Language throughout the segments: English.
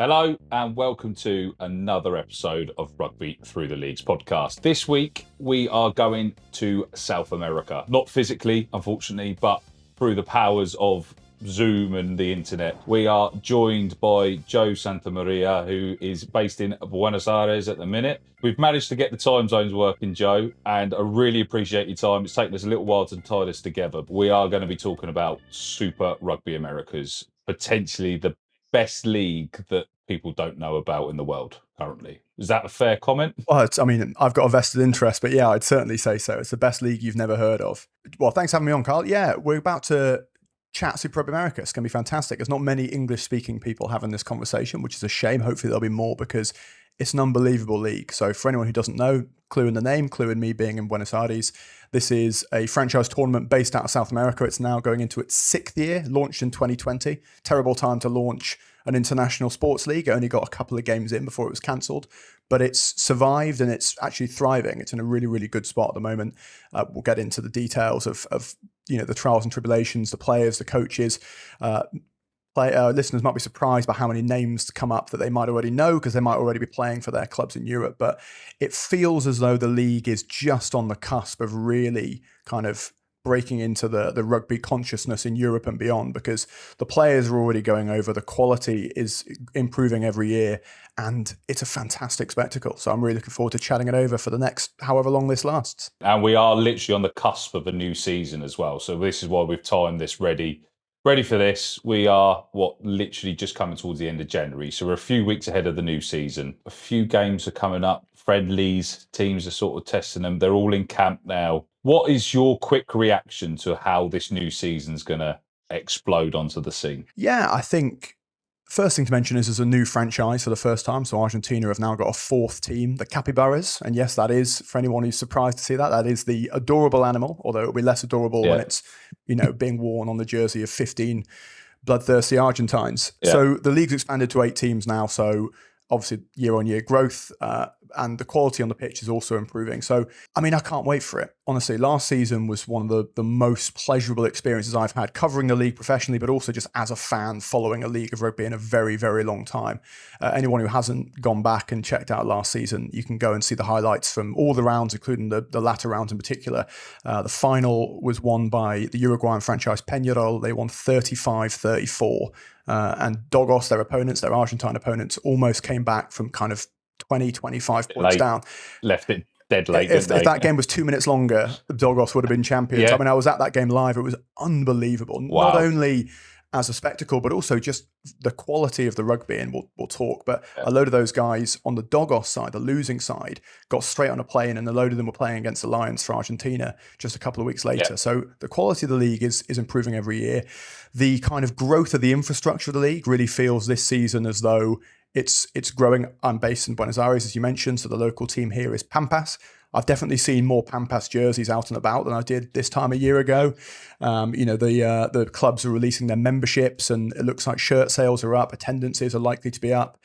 Hello and welcome to another episode of Rugby Through the Leagues podcast. This week we are going to South America. Not physically, unfortunately, but through the powers of Zoom and the internet. We are joined by Joe Santamaria, who is based in Buenos Aires at the minute. We've managed to get the time zones working, Joe, and I really appreciate your time. It's taken us a little while to tie this together. We are going to be talking about Super Rugby Americas, potentially the best league that people don't know about in the world currently. Is that a fair comment? Well, I've got a vested interest, but yeah, I'd certainly say so. It's the best league you've never heard of. Well, thanks for having me on, Carl. Yeah, we're about to chat Super Rugby America. It's going to be fantastic. There's not many English-speaking people having this conversation, which is a shame. Hopefully there'll be more because it's an unbelievable league. So for anyone who doesn't know, clue in the name, clue in me being in Buenos Aires. This is a franchise tournament based out of South America. It's now going into its 6th year, launched in 2020. Terrible time to launch an international sports league. It only got a couple of games in before it was cancelled, but it's survived and it's actually thriving. It's in a really, really good spot at the moment. We'll get into the details of the trials and tribulations, the players, the coaches. Listeners might be surprised by how many names come up that they might already know because they might already be playing for their clubs in Europe. But it feels as though the league is just on the cusp of really kind of breaking into the rugby consciousness in Europe and beyond, because the players are already going over, the quality is improving every year, and it's a fantastic spectacle. So I'm really looking forward to chatting it over for the next however long this lasts. And we are literally on the cusp of a new season as well. So this is why we've timed this ready for this. We are literally just coming towards the end of January. So we're a few weeks ahead of the new season. A few games are coming up, friendlies, teams are sort of testing them. They're all in camp now. What is your quick reaction to how this new season's going to explode onto the scene? Yeah, I think first thing to mention is there's a new franchise for the first time. So Argentina have now got a 4th team, the Capybaras. And yes, that is, for anyone who's surprised to see that, that is the adorable animal, although it'll be less adorable when it's, being worn on the jersey of 15 bloodthirsty Argentines. Yeah. So the league's expanded to 8 teams now. So obviously year-on-year growth, and the quality on the pitch is also improving. So, I can't wait for it. Honestly, last season was one of the most pleasurable experiences I've had covering the league professionally, but also just as a fan following a league of rugby in a very, very long time. Anyone who hasn't gone back and checked out last season, you can go and see the highlights from all the rounds, including the latter rounds in particular. The final was won by the Uruguayan franchise Penarol. They won 35-34. And Dogos, their opponents, their Argentine opponents, almost came back from kind of 20, 25 points down. Left it dead late. If that game was 2 minutes longer, Dogos would have been champions. Yeah. I was at that game live. It was unbelievable. Wow. Not only as a spectacle, but also just the quality of the rugby. And we'll talk. But a load of those guys on the Dogos side, the losing side, got straight on a plane, and a load of them were playing against the Lions for Argentina just a couple of weeks later. Yeah. So the quality of the league is improving every year. The kind of growth of the infrastructure of the league really feels this season as though it's growing. I'm based in Buenos Aires, as you mentioned, so the local team here is Pampas. I've definitely seen more Pampas jerseys out and about than I did this time a year ago. The clubs are releasing their memberships, and it looks like shirt sales are up, attendances are likely to be up,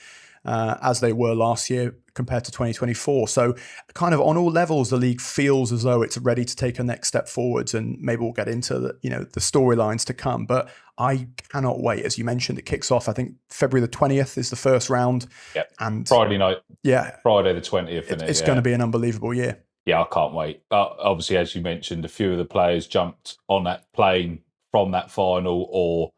as they were last year compared to 2024. So kind of on all levels, the league feels as though it's ready to take a next step forwards, and maybe we'll get into the storylines to come. But I cannot wait. As you mentioned, it kicks off, I think February the 20th is the first round. Yep. And Friday night. Yeah. Friday the 20th. It's going to be an unbelievable year. Yeah, I can't wait. Obviously, as you mentioned, a few of the players jumped on that plane from that final or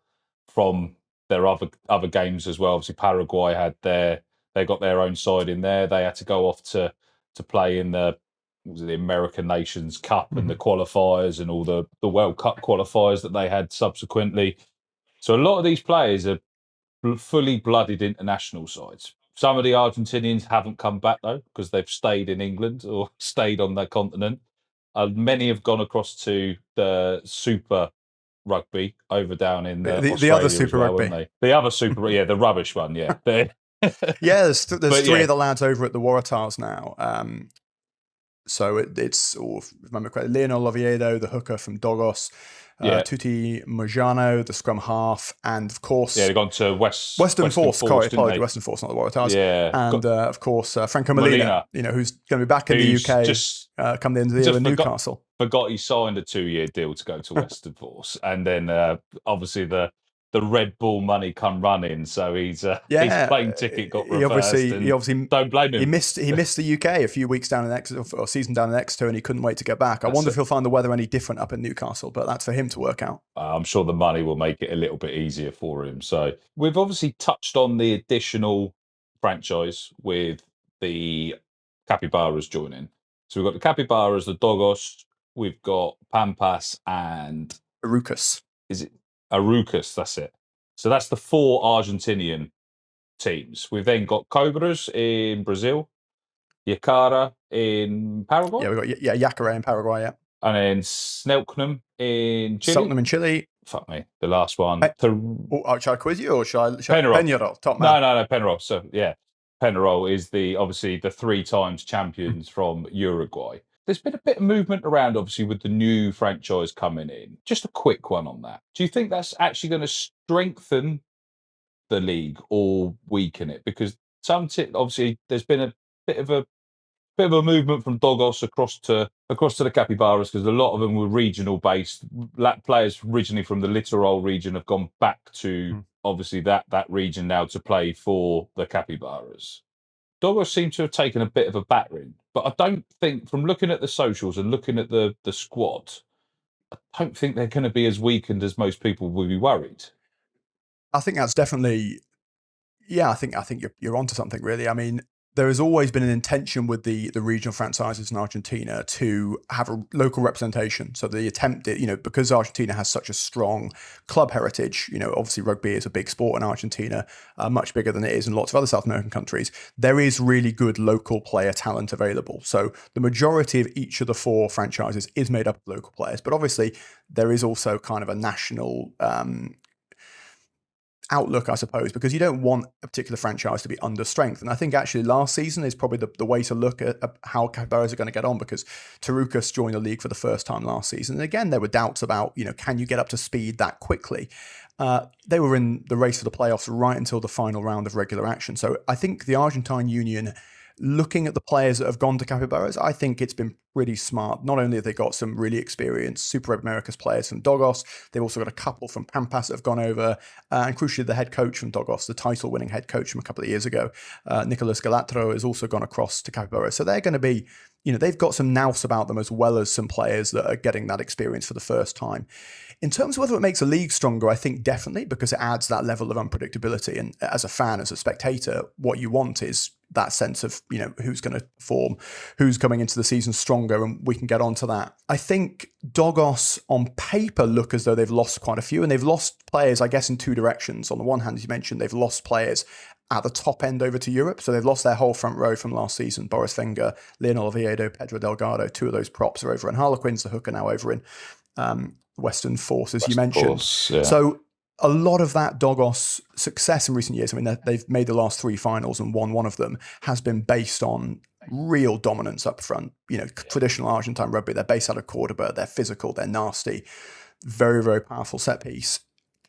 from their other games as well. Obviously, Paraguay they got their own side in there. They had to go off to play in the American Nations Cup and the qualifiers and all the World Cup qualifiers that they had subsequently. So a lot of these players are fully blooded international sides. Some of the Argentinians haven't come back though, because they've stayed in England or stayed on their continent. Many have gone across to the Super Rugby over down in the other Super Rugby. The other Super, the rubbish one, yeah. There's 3 of the lads over at the Waratahs now. So it's, if I remember correctly, Leonel Oviedo, the hooker from Dogos, Tutti Mojano, the scrum half, and of course... Yeah, they've gone to Western Force, apologies, Western Force, not the Waratahs. Yeah. And of course, Franco Molina, who's going to be back in the UK come the end of the year with Newcastle. Forgot he signed a 2-year deal to go to Western Force. And then obviously the the Red Bull money come running, so his plane ticket got reversed. He obviously don't blame him. He missed the UK a few weeks down in Exeter, or season down in Exeter, and he couldn't wait to get back. I wonder if he'll find the weather any different up in Newcastle, but that's for him to work out. I'm sure the money will make it a little bit easier for him. So we've obviously touched on the additional franchise with the Capybaras joining. So we've got the Capybaras, the Dogos, we've got Pampas and Arucas. Is it Arucas? That's it. So that's the 4 Argentinian teams. We've then got Cobras in Brazil, Yakara in Paraguay. Yeah, we've got Yakara in Paraguay, yeah. And then Snelknam in Chile. Snelknam in Chile. Fuck me. The last one. Shall I quiz you, or shall I? Penarol. Penarol, top man. No, Penarol. So, yeah. Penarol is obviously the 3 times champions from Uruguay. There's been a bit of movement around, obviously, with the new franchise coming in. Just a quick one on that. Do you think that's actually going to strengthen the league or weaken it? Because obviously there's been a bit of a movement from Dogos across to the Capybaras, because a lot of them were regional based. Players originally from the Littoral region have gone back to obviously that region now to play for the Capybaras. Dogos seem to have taken a bit of a battering, but I don't think, from looking at the socials and looking at the squad, I don't think they're going to be as weakened as most people would be worried. I think that's definitely, I think you're onto something, really. I mean, there has always been an intention with the regional franchises in Argentina to have a local representation. So the attempt, because Argentina has such a strong club heritage, obviously rugby is a big sport in Argentina, much bigger than it is in lots of other South American countries. There is really good local player talent available. So the majority of each of the 4 franchises is made up of local players. But obviously there is also kind of a national outlook, I suppose, because you don't want a particular franchise to be under strength. And I think actually last season is probably the way to look at how Capybaras are going to get on, because Tarucas joined the league for the first time last season. And again, there were doubts about, can you get up to speed that quickly? They were in the race for the playoffs right until the final round of regular action. So I think the Argentine Union, looking at the players that have gone to Capybaras, I think it's been pretty smart. Not only have they got some really experienced Super Rugby Americas players from Dogos, they've also got a couple from Pampas that have gone over, and crucially the head coach from Dogos, the title-winning head coach from a couple of years ago, Nicolas Galatro, has also gone across to Capybaras. So they're going to be, they've got some nous about them, as well as some players that are getting that experience for the first time. In terms of whether it makes a league stronger, I think definitely, because it adds that level of unpredictability. And as a fan, as a spectator, what you want is that sense of, who's going to perform, who's coming into the season stronger, and we can get onto that. I think Dogos on paper look as though they've lost quite a few, and they've lost players, I guess, in 2 directions. On the one hand, as you mentioned, they've lost players at the top end over to Europe. So they've lost their whole front row from last season. Boris Wenger, Leon Oviedo, Pedro Delgado, 2 of those props are over in Harlequins. The hooker now over in Western Force, as you mentioned. Force, yeah. So a lot of that Dogos success in recent years, I mean, they've made the last 3 finals and won one of them, has been based on real dominance up front. Traditional Argentine rugby, they're based out of Cordoba, they're physical, they're nasty, very, very powerful set piece.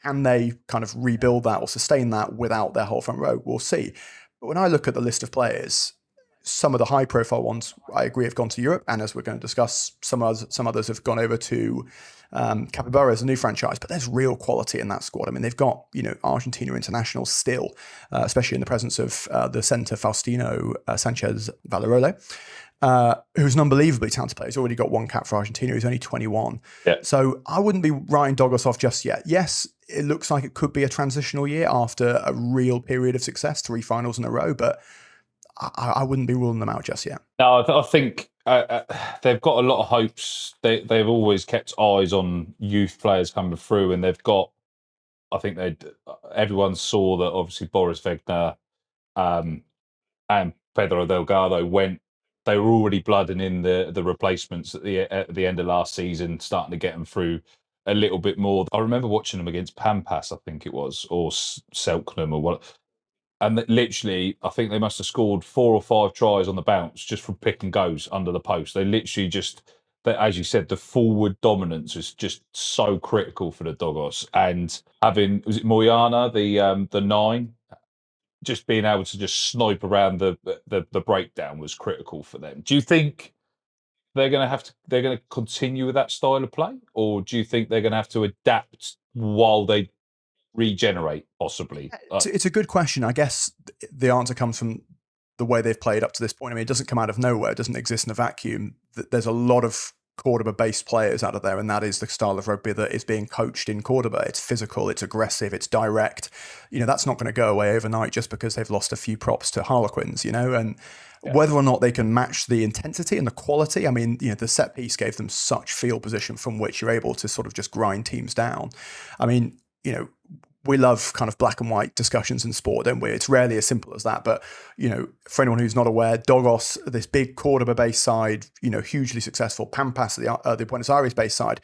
Can they kind of rebuild that or sustain that without their whole front row? We'll see. But when I look at the list of players, some of the high-profile ones, I agree, have gone to Europe, and as we're going to discuss, some others have gone over to Capybaras, a new franchise. But there's real quality in that squad. I mean, they've got Argentina international still, especially in the presence of the centre Faustino Sanchez Valerole, who's an unbelievably talented player. He's already got 1 cap for Argentina. He's only 21. Yeah. So I wouldn't be writing Dogos off just yet. Yes, it looks like it could be a transitional year after a real period of success, 3 finals in a row, but I wouldn't be ruling them out just yet. No, I think they've got a lot of hopes. They've always kept eyes on youth players coming through, and they've got, I think everyone saw that obviously Boris Wegner and Pedro Delgado they were already blooding in the replacements at the end of last season, starting to get them through a little bit more. I remember watching them against Pampas, I think it was, or Selknam or what. And literally, I think they must have scored 4 or 5 tries on the bounce just from pick and goes under the post. They literally as you said, the forward dominance is just so critical for the Dogos. And having, was it Moyana, the 9, just being able to just snipe around the breakdown was critical for them. Do you think they're going to continue with that style of play, or do you think they're going to have to adapt while they regenerate, possibly? It's a good question. I guess the answer comes from the way they've played up to this point. I mean, it doesn't come out of nowhere. It doesn't exist in a vacuum. There's a lot of Cordoba-based players out of there, and that is the style of rugby that is being coached in Cordoba. It's physical, it's aggressive, it's direct. That's not going to go away overnight just because they've lost a few props to Harlequins, and whether or not they can match the intensity and the quality. I mean, the set piece gave them such field position from which you're able to sort of just grind teams down. I mean, we love kind of black and white discussions in sport, don't we? It's rarely as simple as that. But, for anyone who's not aware, Dogos, this big Cordoba-based side, hugely successful. Pampas, the Buenos Aires-based side,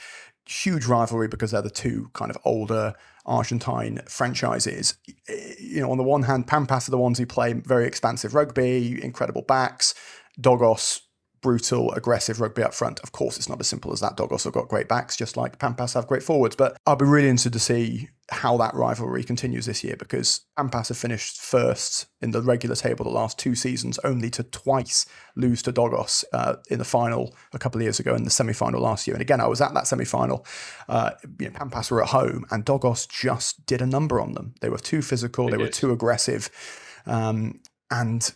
huge rivalry because they're the two kind of older Argentine franchises. On the one hand, Pampas are the ones who play very expansive rugby, incredible backs. Dogos, brutal, aggressive rugby up front. Of course, it's not as simple as that. Dogos have got great backs, just like Pampas have great forwards. But I'll be really interested to see how that rivalry continues this year, because Pampas have finished first in the regular table the last 2 seasons, only to twice lose to Dogos in the final a couple of years ago, in the semi-final last year. And again, I was at that semi-final. Pampas were at home, and Dogos just did a number on them. They were too physical, they were too aggressive, and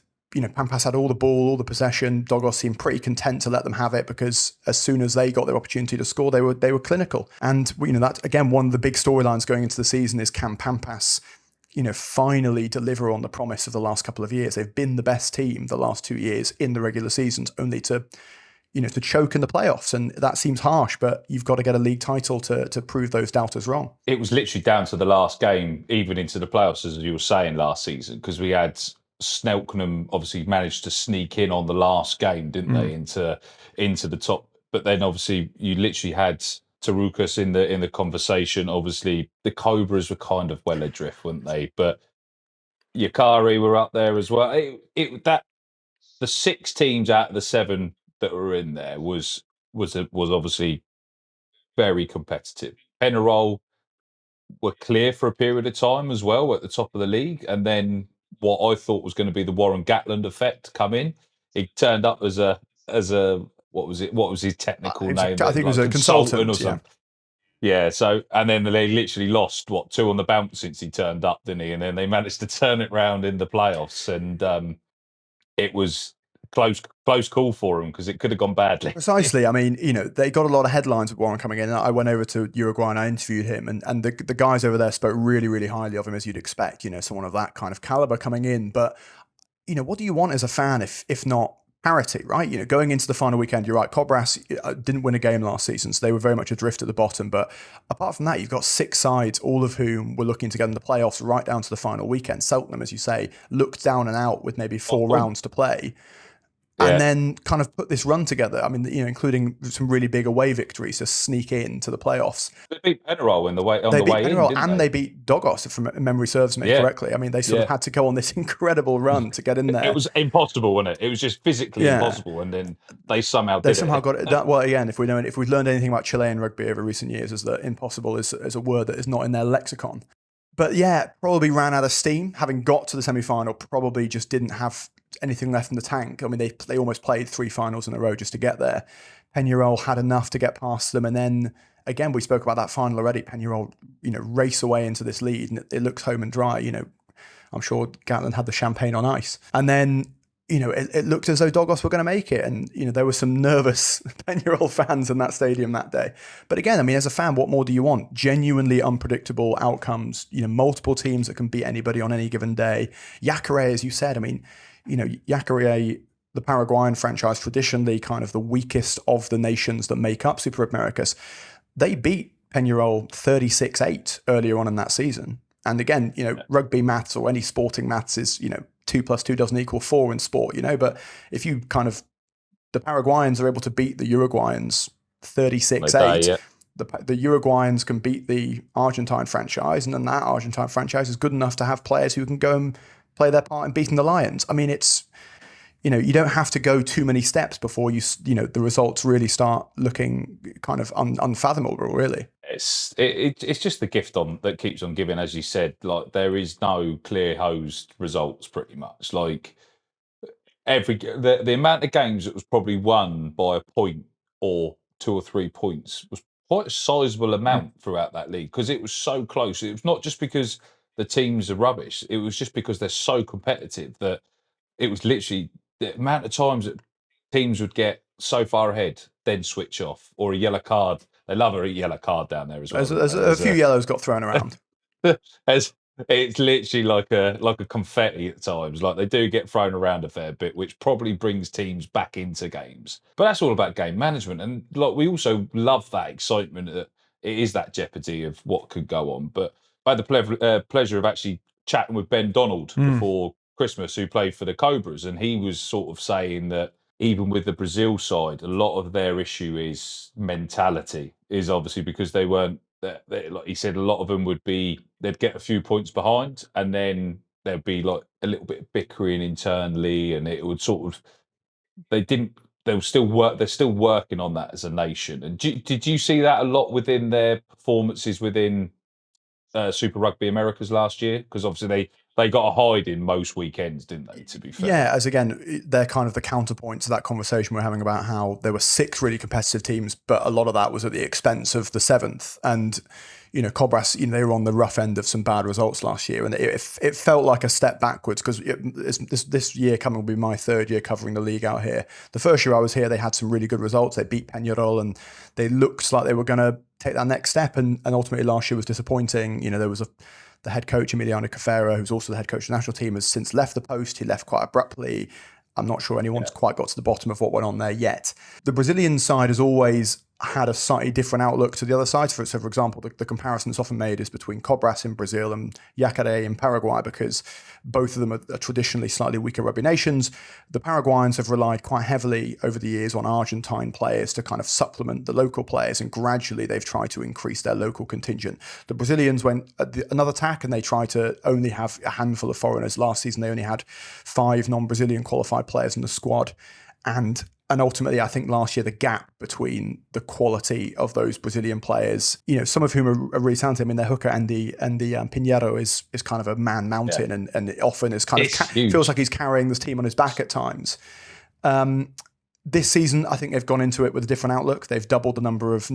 Pampas had all the ball, all the possession. Dogos seemed pretty content to let them have it, because as soon as they got their opportunity to score, they were clinical. And that, again, one of the big storylines going into the season is, can Pampas finally deliver on the promise of the last couple of years? They've been the best team the last 2 years in the regular seasons, only to choke in the playoffs. And that seems harsh, but you've got to get a league title to prove those doubters wrong. It was literally down to the last game, even into the playoffs, as you were saying, last season, because we had Snelkenham obviously managed to sneak in on the last game, didn't they, into the top. But then obviously you literally had Tarukas in the conversation. Obviously the Cobras were kind of well adrift, weren't they? But Yakari were up there as well. The 6 teams out of the 7 that were in there was obviously very competitive. Penarol were clear for a period of time as well at the top of the league, and then what I thought was going to be the Warren Gatland effect come in. He turned up as a what was his technical name? I think it was a consultant or something. Yeah. So, and then they literally lost 2 on the bounce since he turned up, didn't he? And then they managed to turn it round in the playoffs, and it was close call for him, because it could have gone badly. Precisely. I mean, they got a lot of headlines with Warren coming in. I went over to Uruguay and I interviewed him, and the guys over there spoke really, really highly of him, as you'd expect, someone of that kind of caliber coming in. But, what do you want as a fan if not parity, right? Going into the final weekend, you're right, Cobras didn't win a game last season, so they were very much adrift at the bottom. But apart from that, you've got 6 sides, all of whom were looking to get in the playoffs right down to the final weekend. Selknam, as you say, looked down and out with maybe 4 rounds to play. And then kind of put this run together. I mean, including some really big away victories to sneak into the playoffs. They beat Penarol on the way Penarol, in, and they beat Dogos, if memory serves me correctly. I mean, they sort of had to go on this incredible run to get in there. It was impossible, wasn't it? It was just physically impossible, and then they somehow got it. Well, again, if we've learned anything about Chilean rugby over recent years, is that impossible is a word that is not in their lexicon. But probably ran out of steam. Having got to the semi-final, probably just didn't have anything left in the tank. I mean, they almost played 3 finals in a row just to get there. Penarol had enough to get past them, and then again, we spoke about that final already. Penarol, race away into this lead, and it looks home and dry. I'm sure Gatland had the champagne on ice, and then it looked as though Dogos were going to make it, and there were some nervous Penarol fans in that stadium that day. But again, I mean, as a fan, what more do you want? Genuinely unpredictable outcomes. Multiple teams that can beat anybody on any given day. Yacare, as you said, I mean, Yacare, the Paraguayan franchise, traditionally kind of the weakest of the nations that make up Super Rugby Americas, they beat Penarol 36-8 earlier on in that season. And again, rugby maths or any sporting maths is, 2 + 2 doesn't equal 4 in sport, but if you the Paraguayans are able to beat the Uruguayans 36-8, the Uruguayans can beat the Argentine franchise, and then that Argentine franchise is good enough to have players who can go and play their part in beating the Lions. I mean, it's, you don't have to go too many steps before the results really start looking kind of unfathomable, really. It's just the gift that keeps on giving, as you said. Like, there is no clear hosed results, pretty much. Like, the amount of games that was probably won by a point or 2 or 3 points was quite a sizable amount throughout that league because it was so close. It was not just because the teams are rubbish. It was just because they're so competitive that it was literally the amount of times that teams would get so far ahead, then switch off, or a yellow card. They love a yellow card down there as well. There's a few yellows got thrown around. It's literally like a confetti at times. Like they do get thrown around a fair bit, which probably brings teams back into games. But that's all about game management, and like we also love that excitement that it is that jeopardy of what could go on. But I had the pleasure of actually chatting with Ben Donald before Christmas, who played for the Cobras, and he was sort of saying that even with the Brazil side, a lot of their issue is mentality. Is obviously because they weren't. Like he said, a lot of them they'd get a few points behind, and then there'd be like a little bit of bickering internally, and it would sort of they were still they're still working on that as a nation. And did you see that a lot within their performances within Super Rugby Americas last year? Because obviously they got a hide in most weekends, didn't they, to be fair? Yeah, as again, they're kind of the counterpoint to that conversation we're having about how there were 6 really competitive teams, but a lot of that was at the expense of the 7th. And, Cobras, they were on the rough end of some bad results last year. And it felt like a step backwards because this year coming will be my 3rd year covering the league out here. The first year I was here, they had some really good results. They beat Penarol and they looked like they were going to take that next step. And ultimately last year was disappointing. There was the head coach, Emiliano Cafera, who's also the head coach of the national team, has since left the post. He left quite abruptly. I'm not sure anyone's quite got to the bottom of what went on there yet. The Brazilian side has always had a slightly different outlook to the other side. So for example, the comparison that's often made is between Cobras in Brazil and Yacaré in Paraguay, because both of them are traditionally slightly weaker rugby nations. The Paraguayans have relied quite heavily over the years on Argentine players to kind of supplement the local players, and gradually they've tried to increase their local contingent. The Brazilians went another tack and they tried to only have a handful of foreigners. Last season, they only had 5 non-Brazilian qualified players in the squad. And ultimately, I think last year, the gap between the quality of those Brazilian players, some of whom are really talented. I mean, their hooker, Andy Pinheiro, is kind of a man mountain, and it often is kind of feels like he's carrying this team on his back at times. This season, I think they've gone into it with a different outlook. They've doubled the number of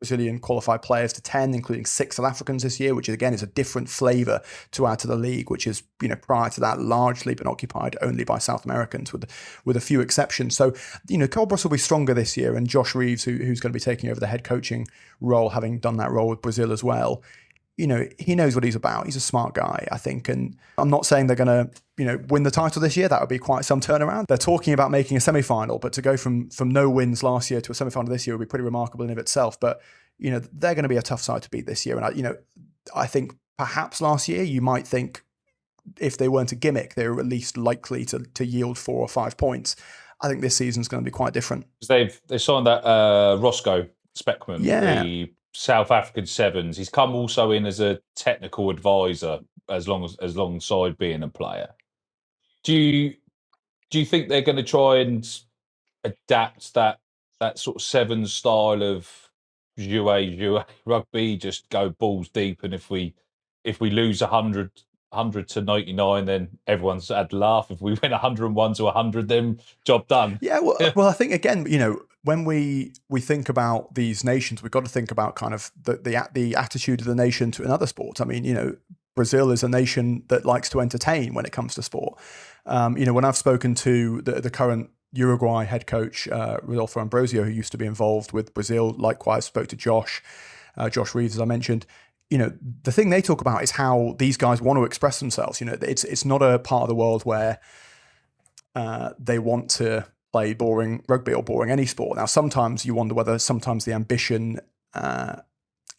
Brazilian qualified players to 10, including 6 South Africans this year, which again is a different flavour to add to the league, which is prior to that largely been occupied only by South Americans with a few exceptions. So Cobras will be stronger this year, and Josh Reeves, who's going to be taking over the head coaching role, having done that role with Brazil as well. He knows what he's about. He's a smart guy, I think. And I'm not saying they're going to, win the title this year. That would be quite some turnaround. They're talking about making a semi-final, but to go from no wins last year to a semi-final this year would be pretty remarkable in of itself. But, they're going to be a tough side to beat this year. And, I think perhaps last year you might think if they weren't a gimmick, they were at least likely to yield 4 or 5 points. I think this season's going to be quite different. They signed that Roscoe Speckman, the South African Sevens. He's come also in as a technical advisor alongside being a player. Do you think they're going to try and adapt that sort of Sevens style of jouer rugby, just go balls deep, and if we lose 100 to 99, then everyone's had a laugh. If we win 101 to 100, then job done. Yeah, well, I think again, when we think about these nations, we've got to think about kind of the attitude of the nation to another sport. I mean, Brazil is a nation that likes to entertain when it comes to sport. When I've spoken to the current Uruguay head coach, Rodolfo Ambrosio, who used to be involved with Brazil, likewise spoke to Josh Reeves, as I mentioned. The thing they talk about is how these guys want to express themselves. It's not a part of the world where they want to play boring rugby or boring any sport. Now, sometimes you wonder whether sometimes the ambition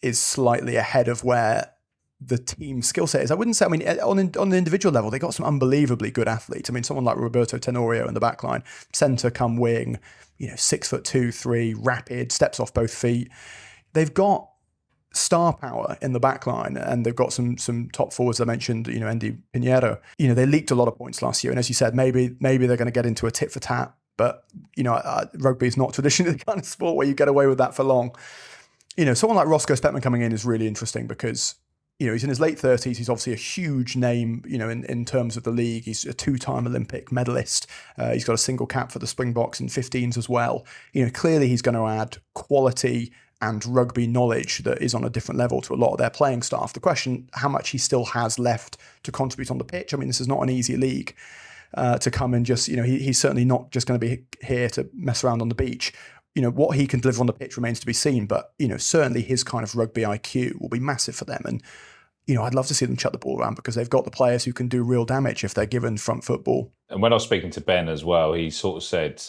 is slightly ahead of where the team skill set is. I wouldn't say, I mean, on the individual level, they got some unbelievably good athletes. I mean, someone like Roberto Tenorio in the back line, centre come wing, 6'2", 3, rapid, steps off both feet. They've got star power in the back line, and they've got some top forwards. I mentioned, Andy Pinheiro. They leaked a lot of points last year, and as you said, maybe they're going to get into a tit for tat. But rugby is not traditionally the kind of sport where you get away with that for long. Someone like Roscoe Speckman coming in is really interesting because he's in his late 30s. He's obviously a huge name, in terms of the league. He's a 2-time Olympic medalist. He's got a single cap for the Springboks in 15s as well. Clearly he's going to add quality and rugby knowledge that is on a different level to a lot of their playing staff. The question, how much he still has left to contribute on the pitch. I mean, this is not an easy league to come and just, he's certainly not just going to be here to mess around on the beach. What he can deliver on the pitch remains to be seen, but, certainly his kind of rugby IQ will be massive for them. And, I'd love to see them chuck the ball around because they've got the players who can do real damage if they're given front football. And when I was speaking to Ben as well, he sort of said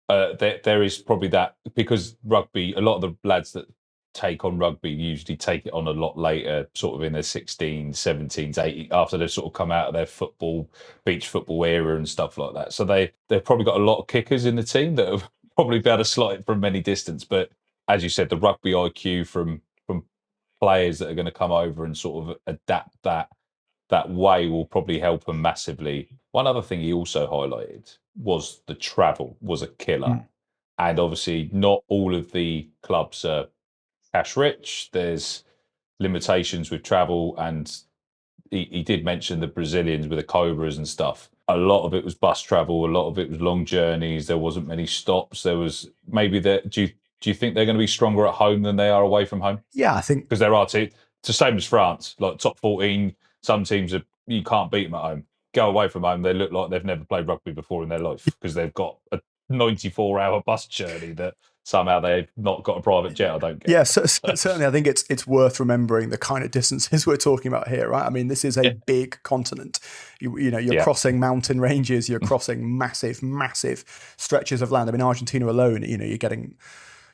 there is probably that, because rugby, a lot of the lads that take on rugby usually take it on a lot later, sort of in their 16s, 17s, 18s, after they've sort of come out of their beach football era and stuff like that. So they've probably got a lot of kickers in the team that have probably be able to slot it from any distance. But as you said, the rugby IQ from players that are going to come over and sort of adapt that way will probably help them massively. One other thing he also highlighted was the travel was a killer. And obviously not all of the clubs are cash rich. There's limitations with travel, and he did mention the Brazilians with the Cobras and stuff. A lot of it was bus travel, a lot of it was long journeys. There wasn't many stops. There was maybe do you think they're going to be stronger at home than they are away from home? Yeah, I think, because there are two. It's the same as France, like top 14. Some teams you can't beat them at home. Go away from home, they look like they've never played rugby before in their life because they've got a 94-hour bus journey that somehow they've not got a private jet. I don't get. Yeah, certainly. I think it's worth remembering the kind of distances we're talking about here, right? I mean, this is a big continent. You're crossing mountain ranges. You're crossing massive stretches of land. I mean, Argentina alone, you're getting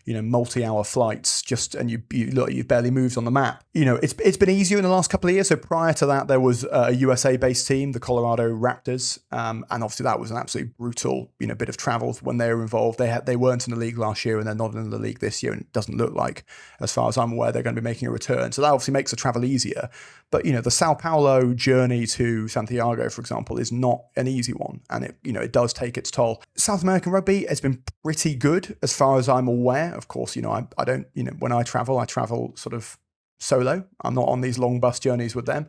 multi-hour flights and you've barely moved on the map. It's been easier in the last couple of years. So prior to that, there was a USA-based team, the Colorado Raptors, and obviously that was an absolutely brutal, bit of travel when they were involved. They weren't in the league last year, and they're not in the league this year, and it doesn't look like, as far as I'm aware, they're going to be making a return. So that obviously makes the travel easier. But the Sao Paulo journey to Santiago, for example, is not an easy one, and it does take its toll. South American rugby has been pretty good as far as I'm aware. Of course, I don't, when I travel sort of solo. I'm not on these long bus journeys with them.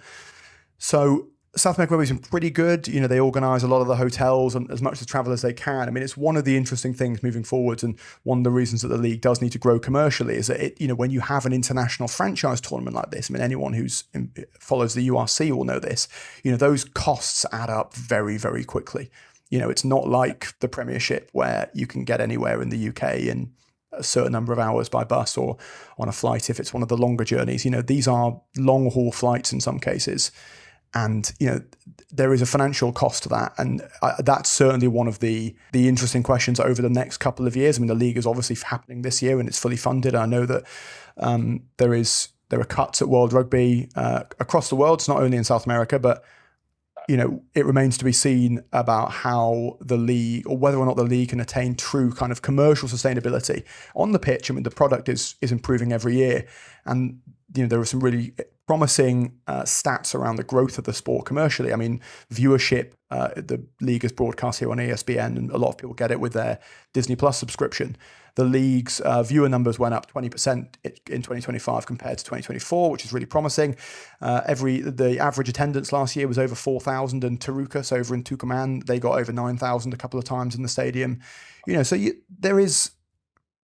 So South American rugby's been pretty good. They organise a lot of the hotels and as much of travel as they can. I mean, it's one of the interesting things moving forwards, and one of the reasons that the league does need to grow commercially is that when you have an international franchise tournament like this, I mean, anyone who's follows the URC will know this. Those costs add up very, very quickly. It's not like the Premiership where you can get anywhere in the UK in a certain number of hours by bus or on a flight if it's one of the longer journeys. These are long haul flights in some cases. And, there is a financial cost to that. And that's certainly one of the interesting questions over the next couple of years. I mean, the league is obviously happening this year and it's fully funded. I know that there are cuts at World Rugby across the world. It's not only in South America, but it remains to be seen about how the league, or whether or not the league can attain true kind of commercial sustainability on the pitch. I mean, the product is improving every year, and there are some really promising stats around the growth of the sport commercially. I mean, viewership, the league is broadcast here on ESPN, and a lot of people get it with their Disney Plus subscription. The league's viewer numbers went up 20% in 2025 compared to 2024, which is really promising. The average attendance last year was over 4,000, and Tarucas over in Tucumán, they got over 9,000 a couple of times in the stadium. So there is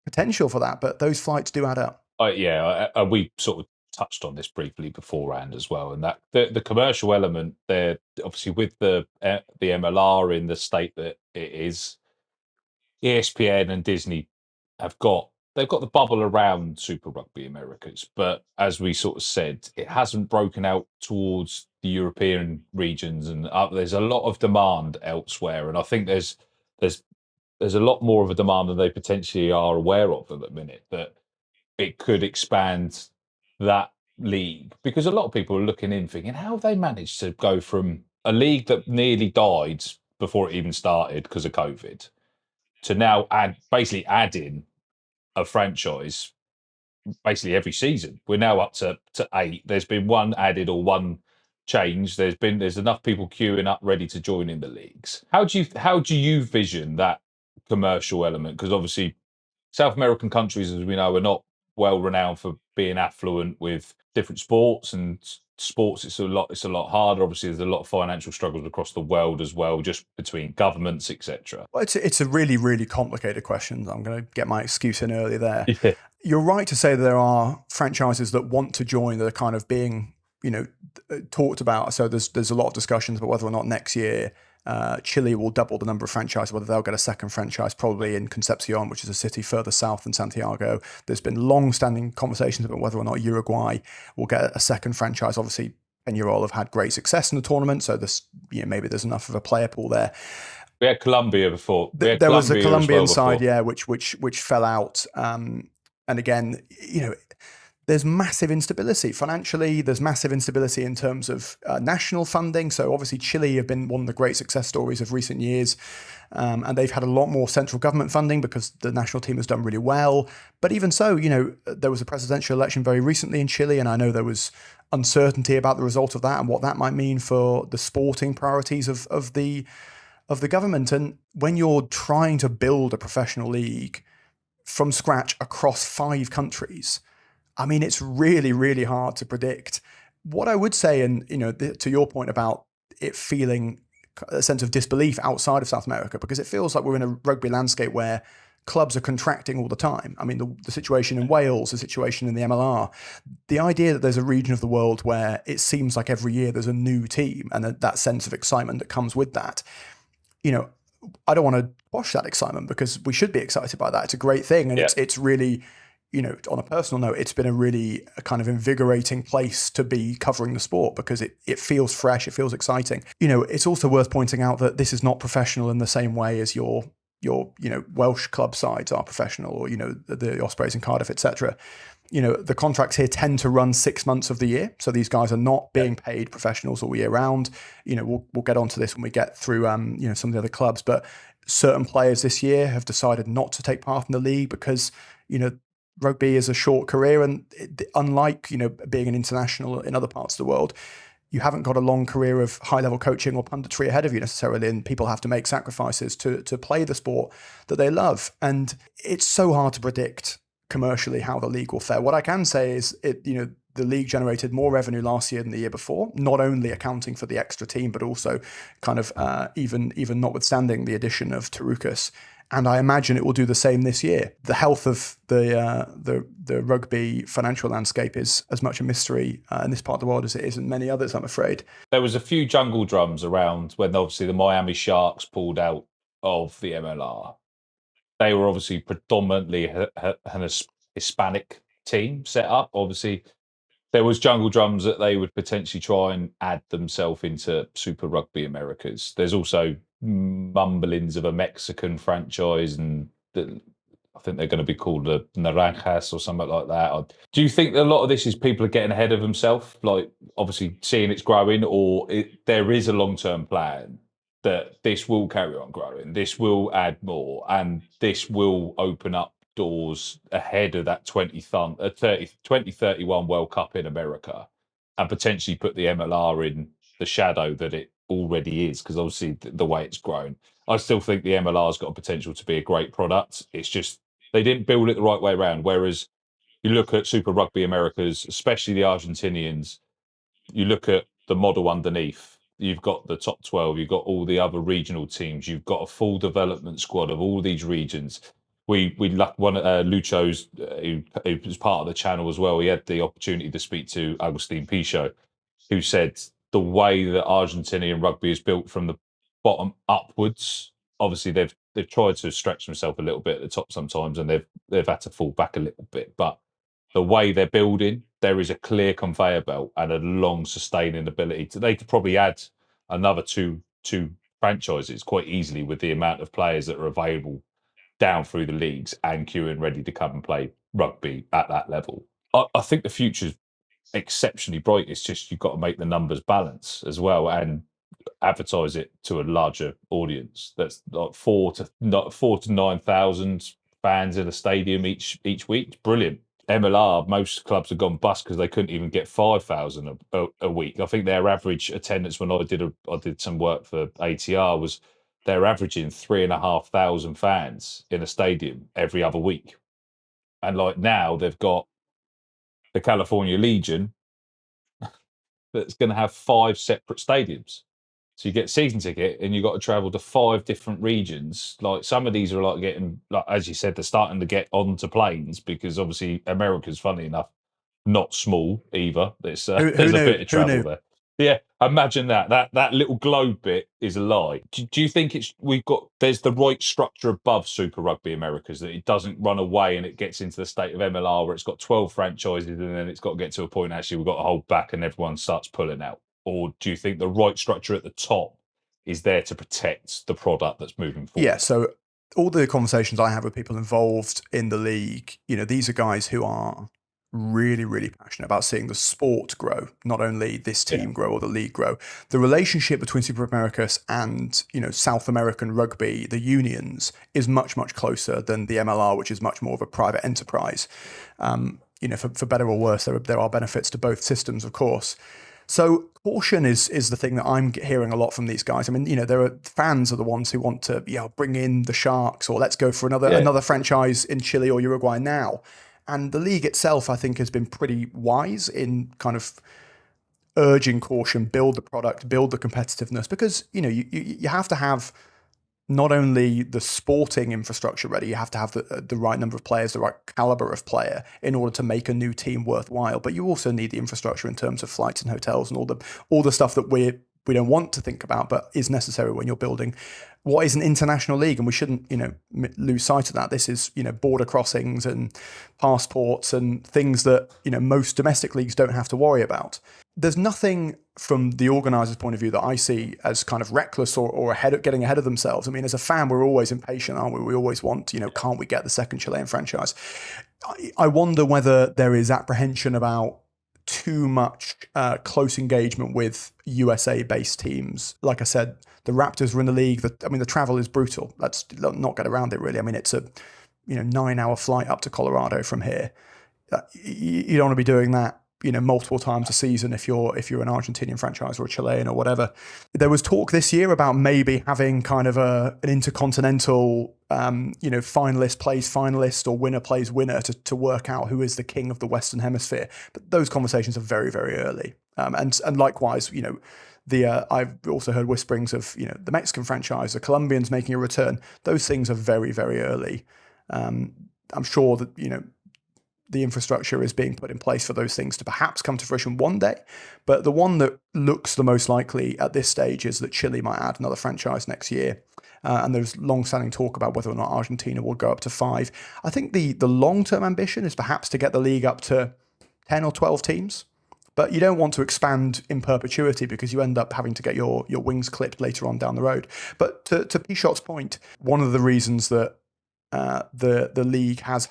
potential for that, but those flights do add up. We sort of touched on this briefly beforehand as well, and that the commercial element there, obviously with the MLR in the state that it is, ESPN and Disney they've got the bubble around Super Rugby Americas, but as we sort of said, it hasn't broken out towards the European regions, and there's a lot of demand elsewhere, and I think there's a lot more of a demand than they potentially are aware of at the minute, that it could expand that league, because a lot of people are looking in thinking, how have they managed to go from a league that nearly died before it even started because of COVID to now basically adding a franchise basically every season. We're now up to 8. There's been one added or one change. There's enough people queuing up ready to join in the leagues. How do you vision that commercial element? Because obviously South American countries, as we know, are not well renowned for being affluent with different sports, and sports it's a lot harder. Obviously there's a lot of financial struggles across the world as well, just between governments, etc. Well, it's a really, really complicated question. I'm going to get my excuse in early there. You're right to say there are franchises that want to join that are kind of being, talked about. So there's a lot of discussions about whether or not next year Chile will double the number of franchises, whether they'll get a second franchise, probably in Concepcion, which is a city further south than Santiago. There's been long-standing conversations about whether or not Uruguay will get a second franchise. Obviously, Penarol have had great success in the tournament, so maybe there's enough of a player pool there. We had Colombia before. There was a Colombian side, which fell out. And again, there's massive instability financially. There's massive instability in terms of national funding. So obviously Chile have been one of the great success stories of recent years. And they've had a lot more central government funding because the national team has done really well. But even so, there was a presidential election very recently in Chile, and I know there was uncertainty about the result of that and what that might mean for the sporting priorities of the government. And when you're trying to build a professional league from scratch across 5 countries, I mean, it's really, really hard to predict. What I would say, and to your point about it feeling a sense of disbelief outside of South America, because it feels like we're in a rugby landscape where clubs are contracting all the time. I mean, the situation in Wales, the situation in the MLR, the idea that there's a region of the world where it seems like every year there's a new team and that sense of excitement that comes with that. I don't want to quash that excitement because we should be excited by that. It's a great thing. And it's really, on a personal note, it's been a really kind of invigorating place to be covering the sport because it feels fresh. It feels exciting. It's also worth pointing out that this is not professional in the same way as your Welsh club sides are professional, or, the Ospreys in Cardiff, etc. The contracts here tend to run 6 months of the year. So these guys are not being paid professionals all year round. We'll get onto this when we get through, some of the other clubs, but certain players this year have decided not to take part in the league because, rugby is a short career. And unlike, being an international in other parts of the world, you haven't got a long career of high-level coaching or punditry ahead of you necessarily, and people have to make sacrifices to play the sport that they love. And it's so hard to predict commercially how the league will fare. What I can say is the league generated more revenue last year than the year before, not only accounting for the extra team, but also kind of even notwithstanding the addition of Tarukas. And I imagine it will do the same this year. The health of the rugby financial landscape is as much a mystery in this part of the world as it is in many others, I'm afraid. There was a few jungle drums around when obviously the Miami Sharks pulled out of the MLR. They were obviously predominantly an Hispanic team set up. Obviously, there was jungle drums that they would potentially try and add themselves into Super Rugby Americas. There's also mumblings of a Mexican franchise, and I think they're going to be called the Naranjas or something like that. Do you think that a lot of this is people are getting ahead of themselves, like obviously seeing it's growing, or there is a long-term plan that this will carry on growing, this will add more, and this will open up doors ahead of that 2031 World Cup in America, and potentially put the MLR in the shadow that it already is? Because obviously the way it's grown, I still think the MLR's got a potential to be a great product. It's just they didn't build it the right way around. Whereas you look at Super Rugby Americas, especially the Argentinians, you look at the model underneath. You've got the top 12, you've got all the other regional teams, you've got a full development squad of all these regions. We one Lucho's who was part of the channel as well. He had the opportunity to speak to Agustin Pichot, who said the way that Argentinian rugby is built from the bottom upwards. Obviously, they've tried to stretch themselves a little bit at the top sometimes, and they've had to fall back a little bit. But the way they're building, there is a clear conveyor belt and a long sustaining ability. They could probably add another two franchises quite easily with the amount of players that are available down through the leagues and queuing ready to come and play rugby at that level. I think the future's exceptionally bright. It's just you've got to make the numbers balance as well and advertise it to a larger audience. That's like 4,000 to 9,000 fans in a stadium each week. Brilliant. MLR, most clubs have gone bust because they couldn't even get 5,000 a week. I think their average attendance when I did some work for ATR was they're averaging 3,500 fans in a stadium every other week. And like now they've got the California Legion that's going to have 5 separate stadiums. So you get a season ticket and you've got to travel to 5 different regions. Like some of these are like getting, like as you said, they're starting to get onto planes because obviously America's, funny enough, not small either. There's Who there's a knew? bit of Who travel knew? there. Yeah, imagine that little globe bit is a lie. Do you think there's the right structure above Super Rugby Americas that it doesn't run away and it gets into the state of MLR where it's got 12 franchises and then it's got to get to a point actually we've got to hold back and everyone starts pulling out? Or do you think the right structure at the top is there to protect the product that's moving forward? Yeah, so all the conversations I have with people involved in the league, these are guys who are really, really passionate about seeing the sport grow, not only this team grow or the league grow. The relationship between Super Americas and, South American rugby, the unions, is much, much closer than the MLR, which is much more of a private enterprise. For better or worse, there are benefits to both systems, of course. So caution is the thing that I'm hearing a lot from these guys. I mean, there are fans are the ones who want to bring in the Sharks or let's go for another franchise in Chile or Uruguay now. And the league itself, I think, has been pretty wise in kind of urging caution, build the product, build the competitiveness, because you have to have not only the sporting infrastructure ready, you have to have the right number of players, the right caliber of player in order to make a new team worthwhile. But you also need the infrastructure in terms of flights and hotels and all the stuff that we don't want to think about, but is necessary when you're building what is an international league. And we shouldn't, lose sight of that. This is, border crossings and passports and things that, most domestic leagues don't have to worry about. There's nothing from the organizer's point of view that I see as kind of reckless or getting ahead of themselves. I mean, as a fan, we're always impatient, aren't we? We always want, can't we get the second Chilean franchise? I wonder whether there is apprehension about too much close engagement with USA-based teams. Like I said, the Raptors were in the league. The travel is brutal. Let's not get around it, really. I mean, it's a 9-hour flight up to Colorado from here. You don't want to be doing that multiple times a season if you're an Argentinian franchise or a Chilean or whatever. There was talk this year about maybe having kind of an intercontinental finalist plays finalist or winner plays winner to work out who is the king of the Western Hemisphere. But those conversations are very, very early. And likewise, I've also heard whisperings of the Mexican franchise, the Colombians making a return. Those things are very, very early. I'm sure that the infrastructure is being put in place for those things to perhaps come to fruition one day. But the one that looks the most likely at this stage is that Chile might add another franchise next year. And there's long-standing talk about whether or not Argentina will go up to 5. I think the long-term ambition is perhaps to get the league up to 10 or 12 teams. But you don't want to expand in perpetuity because you end up having to get your wings clipped later on down the road. But to Pichot's point, one of the reasons that the league has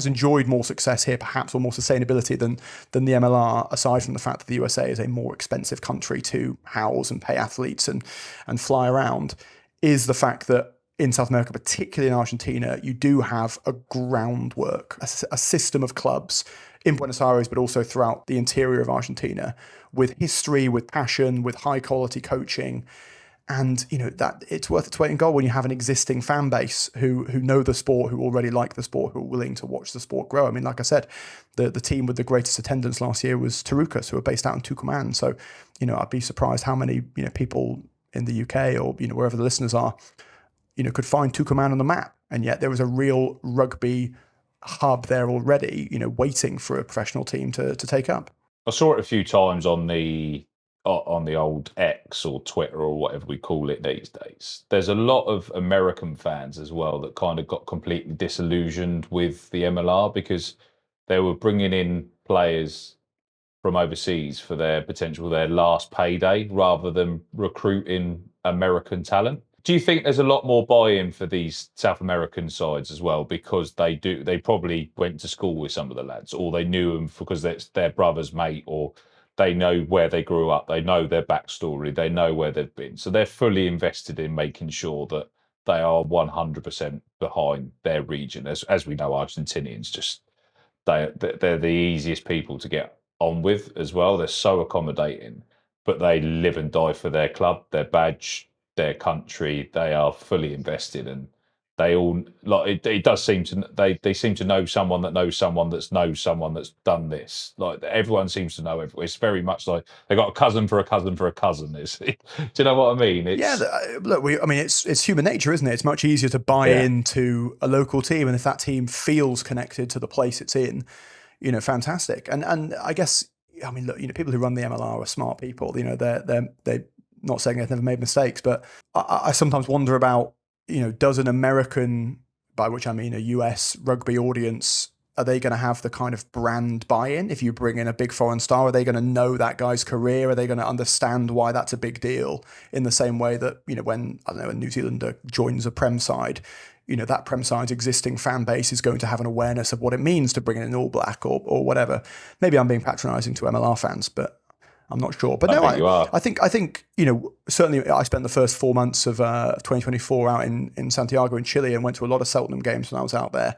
enjoyed more success here, perhaps, or more sustainability than the MLR, aside from the fact that the USA is a more expensive country to house and pay athletes and fly around, is the fact that in South America, particularly in Argentina, you do have a groundwork, a system of clubs in Buenos Aires, but also throughout the interior of Argentina, with history, with passion, with high quality coaching. And that it's worth its weight in gold when you have an existing fan base who know the sport, who already like the sport, who are willing to watch the sport grow. I mean, like I said, the team with the greatest attendance last year was Tarucas, who are based out in Tucumán. So, I'd be surprised how many people in the UK or wherever the listeners are, could find Tucumán on the map. And yet there was a real rugby hub there already, waiting for a professional team to take up. I saw it a few times on the old X or Twitter or whatever we call it these days. There's a lot of American fans as well that kind of got completely disillusioned with the MLR because they were bringing in players from overseas for their last payday rather than recruiting American talent. Do you think there's a lot more buy-in for these South American sides as well because they probably went to school with some of the lads or they knew them because it's their brother's mate or they know where they grew up, they know their backstory, they know where they've been. So they're fully invested in making sure that they are 100% behind their region. As we know, Argentinians they're the easiest people to get on with as well. They're so accommodating, but they live and die for their club, their badge, their country. They are fully invested, and they all like it does seem to they seem to know someone that knows someone that's knows someone that's done this. Like everyone seems to know everyone. It's very much like they got a cousin for a cousin for a cousin. Do you know what I mean? It's, look, it's human nature, isn't it? It's much easier to buy into a local team, and if that team feels connected to the place it's in, fantastic. And I guess, I mean, look, people who run the MLR are smart people. They're not saying they've never made mistakes, but I sometimes wonder about, does an American, by which I mean a US rugby audience, are they going to have the kind of brand buy-in? If you bring in a big foreign star, are they going to know that guy's career? Are they going to understand why that's a big deal in the same way that, when, I don't know, a New Zealander joins a Prem side, that Prem side's existing fan base is going to have an awareness of what it means to bring in an All Black or whatever. Maybe I'm being patronising to MLR fans, but I'm not sure. But I think certainly I spent the first 4 months of 2024 out in Santiago in Chile and went to a lot of Cheltenham games when I was out there.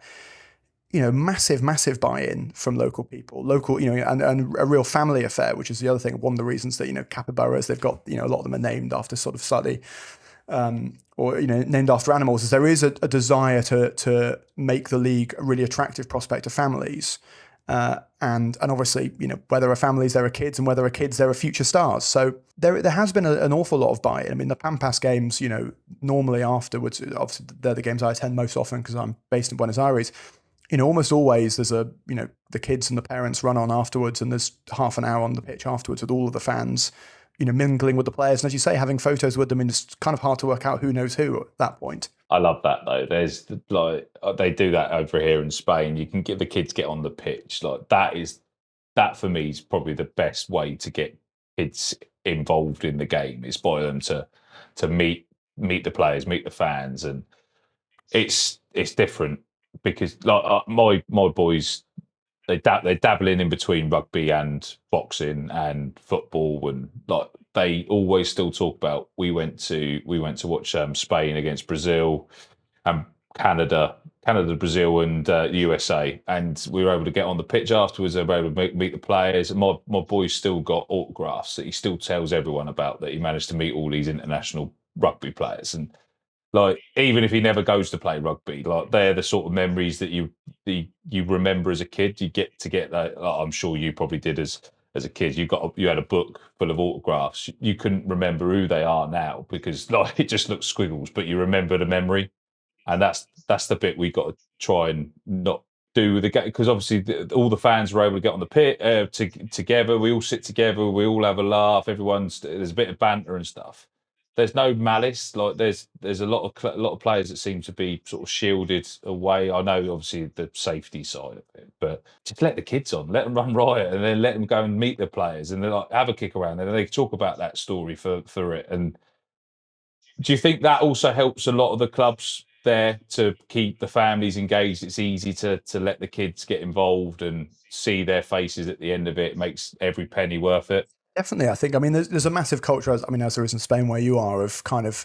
Massive buy-in from local people, and a real family affair, which is the other thing. One of the reasons that, Capybaras, they've got, a lot of them are named after sort of slightly, named after animals, is there is a desire to make the league a really attractive prospect to families. And obviously, where there are families, there are kids, and where there are kids, there are future stars. So there has been an awful lot of buy-in. I mean, the Pampas games, normally afterwards, obviously they're the games I attend most often because I'm based in Buenos Aires. Almost always there's the kids and the parents run on afterwards, and there's half an hour on the pitch afterwards with all of the fans, mingling with the players. And as you say, having photos with them, and it's kind of hard to work out who knows who at that point. I love that though. There's they do that over here in Spain. You can get the kids get on the pitch. Like that for me is probably the best way to get kids involved in the game, is by them to meet the players, meet the fans, and it's different. Because like my boys, they're dabbling in between rugby and boxing and football, and like they always still talk about we went to watch Spain against Brazil and Canada, Brazil, and USA, and we were able to get on the pitch afterwards. They were able to meet the players. My boy's still got autographs that he still tells everyone about, that he managed to meet all these international rugby players. And like, even if he never goes to play rugby, like they're the sort of memories that you remember as a kid. You get that. Like, I'm sure you probably did as a kid. You had a book full of autographs. You couldn't remember who they are now because like it just looks squiggles, but you remember the memory, and that's the bit we got to try and not do with the game, because obviously all the fans were able to get on the pit together. We all sit together. We all have a laugh. There's a bit of banter and stuff. There's no malice. Like there's a lot of players that seem to be sort of shielded away. I know obviously the safety side of it, but just let the kids on, let them run riot, and then let them go and meet the players, and then like have a kick around, and then they talk about that story for it. And do you think that also helps a lot of the clubs there to keep the families engaged? It's easy to let the kids get involved and see their faces at the end of it. It makes every penny worth it. Definitely, I think. I mean, there's a massive culture, as there is in Spain where you are, of kind of,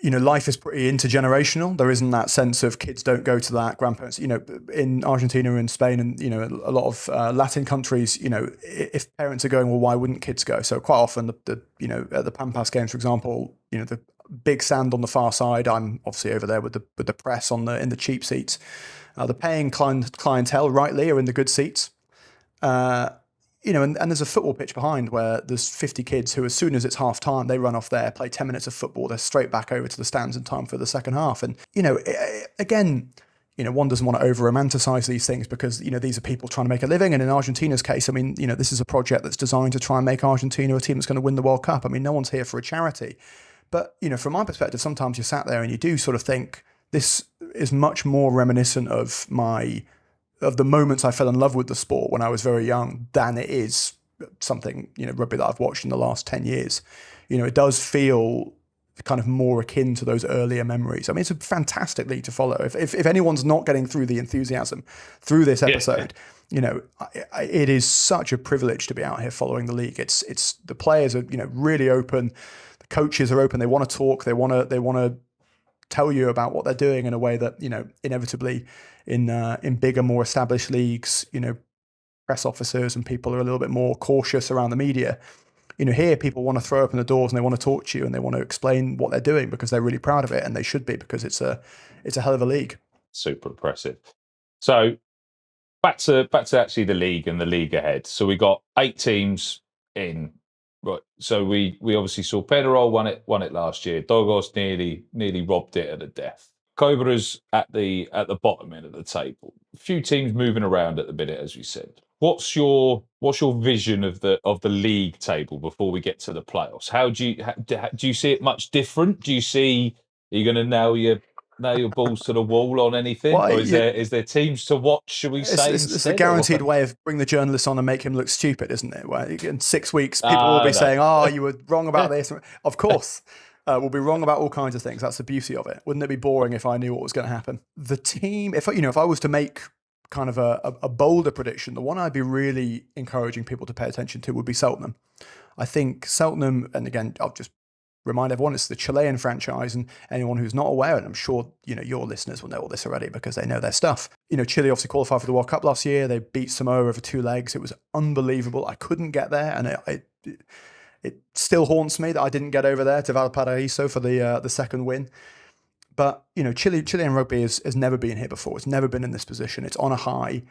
life is pretty intergenerational. There isn't that sense of kids don't go to that, grandparents. In Argentina and Spain and, a lot of Latin countries, if parents are going, well, why wouldn't kids go? So quite often, at the Pampas games, for example, the big stand on the far side, I'm obviously over there with the press in the cheap seats. The paying clientele, rightly, are in the good seats. And there's a football pitch behind where there's 50 kids who, as soon as it's half time, they run off there, play 10 minutes of football, they're straight back over to the stands in time for the second half. And, again, one doesn't want to over romanticize these things because, these are people trying to make a living. And in Argentina's case, I mean, this is a project that's designed to try and make Argentina a team that's going to win the World Cup. I mean, no one's here for a charity. But, from my perspective, sometimes you sat there and you do sort of think this is much more reminiscent of the moments I fell in love with the sport when I was very young than it is something, rugby that I've watched in the last 10 years. It does feel kind of more akin to those earlier memories. I mean, it's a fantastic league to follow. If anyone's not getting through the enthusiasm through this episode, it is such a privilege to be out here following the league. It's the players are, really open. The coaches are open. They want to talk. They want to tell you about what they're doing in a way that, inevitably in bigger, more established leagues, press officers and people are a little bit more cautious around the media. here people want to throw open the doors and they want to talk to you and they want to explain what they're doing because they're really proud of it, and they should be, because it's a hell of a league. Super impressive. So back to actually the league and the league ahead. So we got 8 teams in. Right. So we obviously saw Penarol won it last year. Dogos nearly robbed it at the death. Capybaras at the bottom end of the table. A few teams moving around at the minute, as we said. What's your vision of the league table before we get to the playoffs? How do you see it much different? Do you see, are you going to nail your balls to the wall on anything, Well, or is there teams to watch? Should we say it's a guaranteed way of bring the journalist on and make him look stupid, isn't it? Where in 6 weeks, people will be saying, "Oh, you were wrong about this." Of course, we'll be wrong about all kinds of things. That's the beauty of it. Wouldn't it be boring if I knew what was going to happen? The team, if I was to make kind of a bolder prediction, the one I'd be really encouraging people to pay attention to would be Cheltenham. I think Cheltenham, and again, I'll just remind everyone, it's the Chilean franchise, and anyone who's not aware, and I'm sure your listeners will know all this already because they know their stuff. Chile obviously qualified for the World Cup last year. They beat Samoa over 2 legs. It was unbelievable. I couldn't get there, and it still haunts me that I didn't get over there to Valparaiso for the second win. But Chilean rugby has never been here before. It's never been in this position. It's on a high,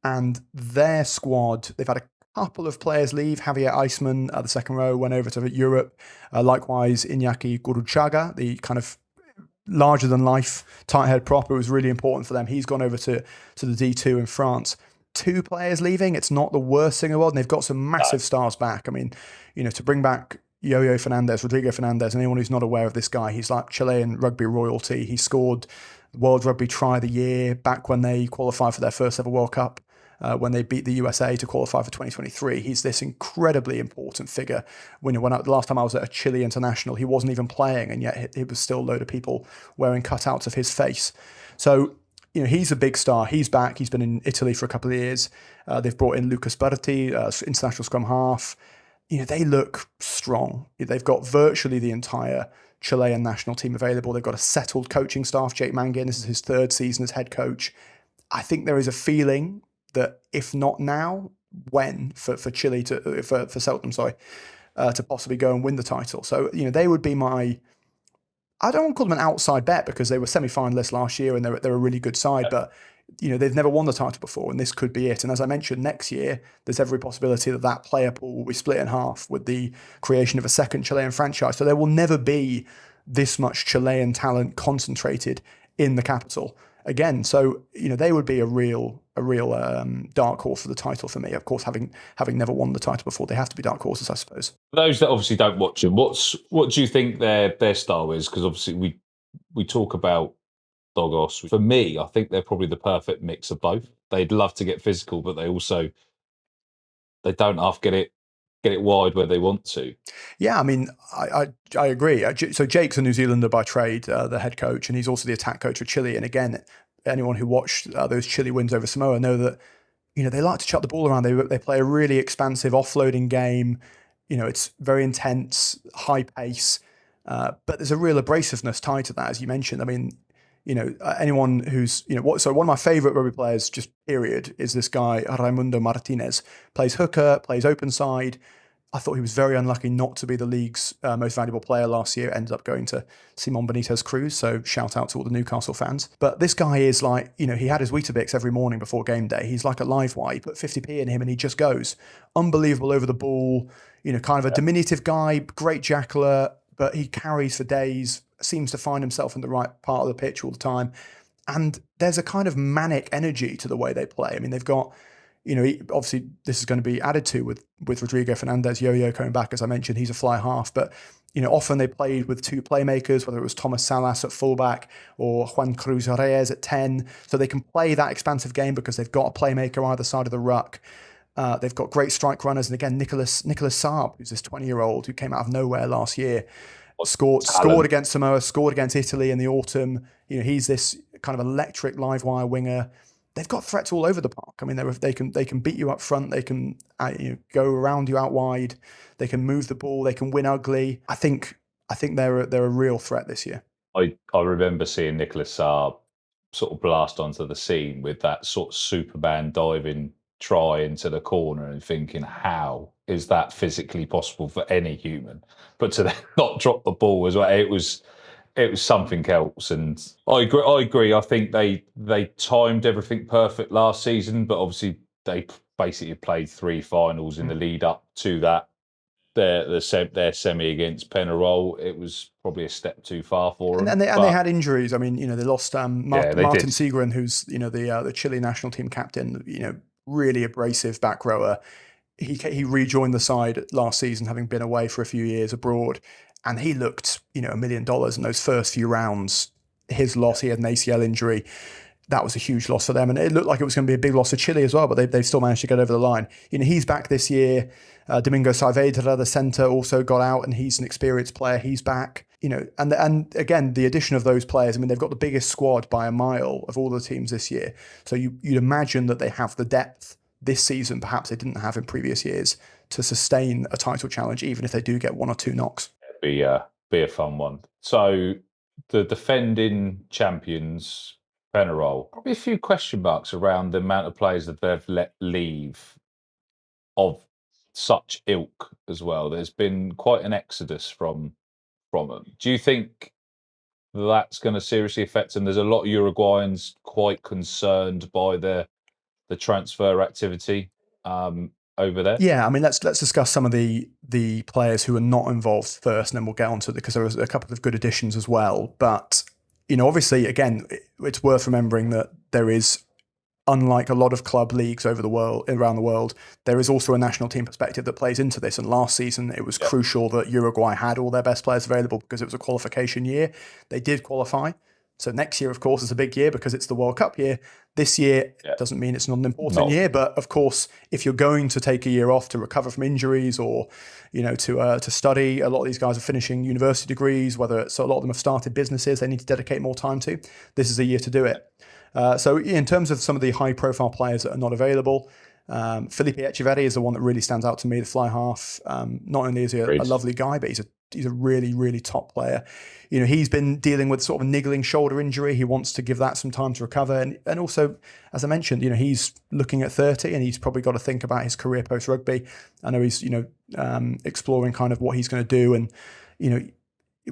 and their squad, they've had a couple of players leave. Javier Eisman, the second row, went over to Europe. Likewise, Iñaki Gurruchaga, the kind of larger-than-life tight head prop, it was really important for them. He's gone over to the D2 in France. 2 players leaving. It's not the worst thing in the world, and they've got some massive stars back. I mean, to bring back Rodrigo Fernandez, anyone who's not aware of this guy, he's like Chilean rugby royalty. He scored World Rugby Try of the Year back when they qualified for their first ever World Cup. When they beat the USA to qualify for 2023. He's this incredibly important figure. The last time I was at a Chile international, he wasn't even playing, and yet it was still a load of people wearing cutouts of his face. So, he's a big star. He's back. He's been in Italy for a couple of years. They've brought in Lucas Berti, international scrum half. They look strong. They've got virtually the entire Chilean national team available. They've got a settled coaching staff. Jake Mangin, this is his 3rd season as head coach. I think there is a feeling that if not now, when for Chile for Cheltenham, to possibly go and win the title. So they would be my. I don't want to call them an outside bet because they were semi-finalists last year and they're a really good side, but they've never won the title before, and this could be it. And as I mentioned, next year there's every possibility that player pool will be split in half with the creation of a second Chilean franchise. So there will never be this much Chilean talent concentrated in the capital again. So they would be a real dark horse for the title for me. Of course, having never won the title before, they have to be dark horses, I suppose. For those that obviously don't watch them, what do you think their style is? Because obviously we talk about Dogos. For me, I think they're probably the perfect mix of both. They'd love to get physical, but they don't half get it wide where they want to. Yeah, I mean, I agree. So Jake's a New Zealander by trade, the head coach, and he's also the attack coach for Chile. And again, anyone who watched those Chile wins over Samoa know that they like to chuck the ball around. They play a really expansive offloading game. It's very intense, high pace, but there's a real abrasiveness tied to that, as you mentioned. I mean, anyone who's so one of my favorite rugby players, just period, is this guy Raimundo Martinez. Plays hooker, plays open side. I thought he was very unlucky not to be the league's most valuable player last year. Ended up going to Simon Benitez Cruz, so shout out to all the Newcastle fans. But this guy is like, he had his Weetabix every morning before game day. He's like a live wire. You put 50p in him and he just goes. Unbelievable over the ball, kind of a diminutive guy, great jackler, but he carries for days, seems to find himself in the right part of the pitch all the time. And there's a kind of manic energy to the way they play. I mean, they've got... obviously this is going to be added to with Rodrigo Fernandez, Yo-Yo coming back, as I mentioned, he's a fly half, but often they played with 2 playmakers, whether it was Thomas Salas at fullback or Juan Cruz Reyes at 10, so they can play that expansive game because they've got a playmaker either side of the ruck. They've got great strike runners, and again, Nicholas Saab, who's this 20-year-old who came out of nowhere last year, scored against Samoa, scored against Italy in the autumn. He's this kind of electric live wire winger. They've got threats all over the park. I mean, they can beat you up front. They can go around you out wide. They can move the ball. They can win ugly. I think they're a real threat this year. I remember seeing Nicholas Saab sort of blast onto the scene with that sort of Superman diving try into the corner and thinking, how is that physically possible for any human. But to not drop the ball as well, it was something else. And I agree. I think they timed everything perfect last season, but obviously they basically played 3 finals in the lead up to that. Their semi against Penarol, it was probably a step too far for them. And they had injuries. I mean, they lost Martin Segrin, who's the Chile national team captain. Really abrasive back rower. He rejoined the side last season, having been away for a few years abroad, and he looked $1 million in those first few rounds. His loss, he had an ACL injury. That was a huge loss for them, and it looked like it was going to be a big loss for Chile as well, but they've still managed to get over the line. He's back this year. Domingo Saavedra, the centre, also got out, and he's an experienced player. He's back. And again, the addition of those players, I mean, they've got the biggest squad by a mile of all the teams this year. So you'd imagine that they have the depth this season, perhaps they didn't have in previous years, to sustain a title challenge, even if they do get 1 or 2 knocks. Be a fun one. So the defending champions, Penarol, probably a few question marks around the amount of players that they've let leave of such ilk as well. There's been quite an exodus from them. Do you think that's going to seriously affect them? There's a lot of Uruguayans quite concerned by the transfer activity over there. Yeah, I mean, let's discuss some of the players who are not involved first, and then we'll get on to it because there was a couple of good additions as well. But obviously, again, it's worth remembering that there is, unlike a lot of club leagues around the world, there is also a national team perspective that plays into this. And last season, it was crucial that Uruguay had all their best players available because it was a qualification year. They did qualify. So next year, of course, is a big year because it's the World Cup year. This year doesn't mean it's not an important year, but of course, if you're going to take a year off to recover from injuries or, to study, a lot of these guys are finishing university degrees, so a lot of them have started businesses they need to dedicate more time to. This is a year to do it. So in terms of some of the high-profile players that are not available, Felipe Echeverri is the one that really stands out to me, the fly half. Not only is he a lovely guy, but he's a really, really top player. He's been dealing with sort of a niggling shoulder injury. He wants to give that some time to recover. And also, as I mentioned, he's looking at 30 and he's probably got to think about his career post-rugby. I know he's, exploring kind of what he's going to do. And,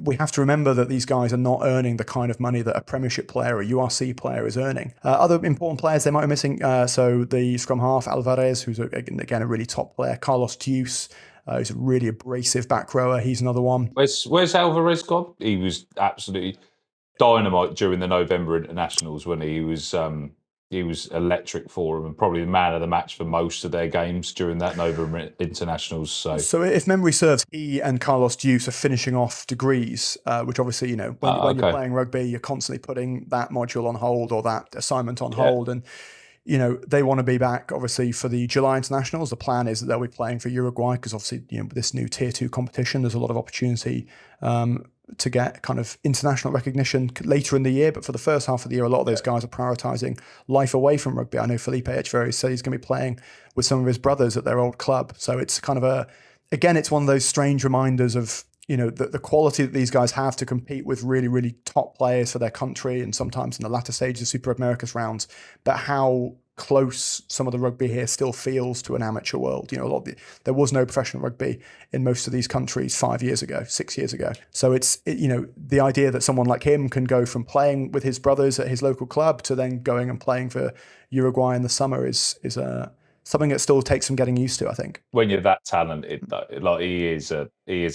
we have to remember that these guys are not earning the kind of money that a Premiership player or a URC player is earning. Other important players they might be missing. So the scrum half, Alvarez, who's again a really top player. Carlos Deuce, who's a really abrasive back rower. He's another one. Where's Alvarez gone? He was absolutely dynamite during the November internationals when he was electric for them and probably the man of the match for most of their games during that November internationals. So if memory serves, he and Carlos Deuce are finishing off degrees, which obviously, when you're playing rugby, you're constantly putting that module on hold or that assignment on hold. And, they want to be back, obviously, for the July internationals. The plan is that they'll be playing for Uruguay because obviously, with this new Tier 2 competition, there's a lot of opportunity to get kind of international recognition later in the year. But for the first half of the year, a lot of those guys are prioritising life away from rugby. I know Felipe Echeverri said he's going to be playing with some of his brothers at their old club. So it's kind of it's one of those strange reminders of, the quality that these guys have to compete with really, really top players for their country and sometimes in the latter stages of Super Rugby Americas rounds, but how close some of the rugby here still feels to an amateur world. There was no professional rugby in most of these countries 5 years ago, 6 years ago. So it's the idea that someone like him can go from playing with his brothers at his local club to then going and playing for Uruguay in the summer is something that still takes some getting used to, I think. When you're that talented, like he is a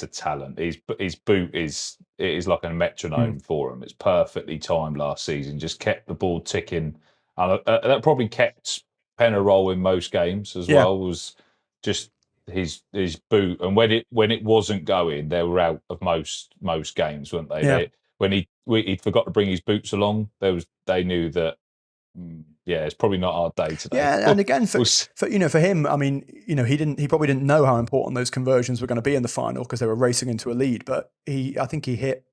talent. His boot is like a metronome for him. It's perfectly timed last season. Just kept the ball ticking. That probably kept Penarol in most games as well. Was just his boot, and when it wasn't going, they were out of most games, weren't they? When he forgot to bring his boots along, they knew that. It's probably not our day today. Yeah, and again, for him, I mean, he probably didn't know how important those conversions were going to be in the final because they were racing into a lead. But I think he hit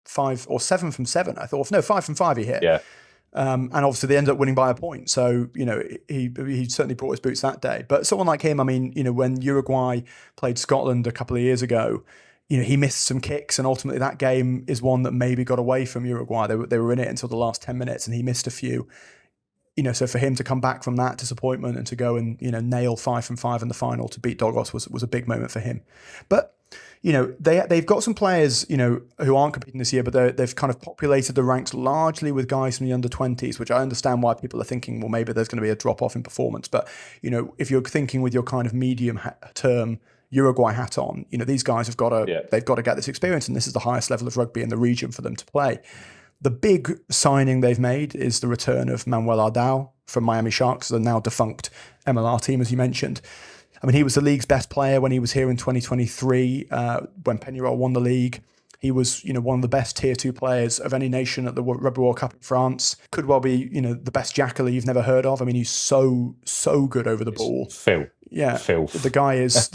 5 or 7 from 7. I thought, no, 5 from 5 he hit. Yeah. And obviously they ended up winning by a point. So, he certainly brought his boots that day. But someone like him, I mean, when Uruguay played Scotland a couple of years ago, he missed some kicks, and ultimately that game is one that maybe got away from Uruguay. They were in it until the last 10 minutes, and he missed a few. so for him to come back from that disappointment and to go and, nail 5 from 5 in the final to beat Dogos was a big moment for him. But, they've got some players, who aren't competing this year, but they've kind of populated the ranks largely with guys from the under-20s, which I understand why people are thinking, well, maybe there's going to be a drop-off in performance. But, if you're thinking with your kind of medium-term Uruguay hat on, these guys have got to, they've got to get this experience, and this is the highest level of rugby in the region for them to play. The big signing they've made is the return of Manuel Ardao from Miami Sharks, the now defunct MLR team, as you mentioned. I mean, he was the league's best player when he was here in 2023, when Penarol won the league. He was, one of the best tier 2 players of any nation at the Rugby World Cup in France. Could well be, the best jackler you've never heard of. I mean, he's so good over the ball. Phil. Yeah. Phil. The guy is,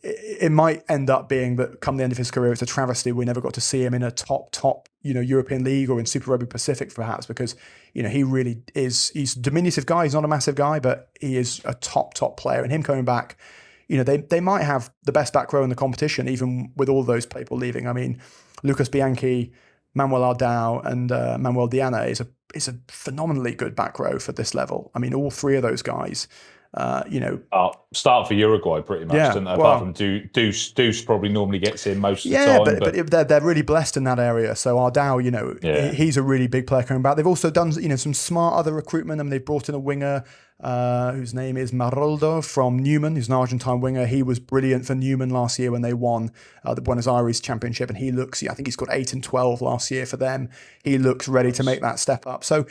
it might end up being that come the end of his career, it's a travesty we never got to see him in a top, European league or in Super Rugby Pacific perhaps, because, he really is, he's a diminutive guy. He's not a massive guy, but he is a top player. And him coming back, they might have the best back row in the competition, even with all those people leaving. I mean, Lucas Bianchi, Manuel Ardao, and Manuel Diana is a phenomenally good back row for this level. I mean, all three of those guys, start for Uruguay pretty much, don't they? Apart from Deuce probably normally gets in most of the time. But they're really blessed in that area. So Ardao, he's a really big player coming back. They've also done, some smart other recruitment. I mean, they've brought in a winger whose name is Maroldo from Newman, who's an Argentine winger. He was brilliant for Newman last year when they won the Buenos Aires Championship, and he looks, I think he scored 8 and 12 last year for them. He looks ready to make that step up. So,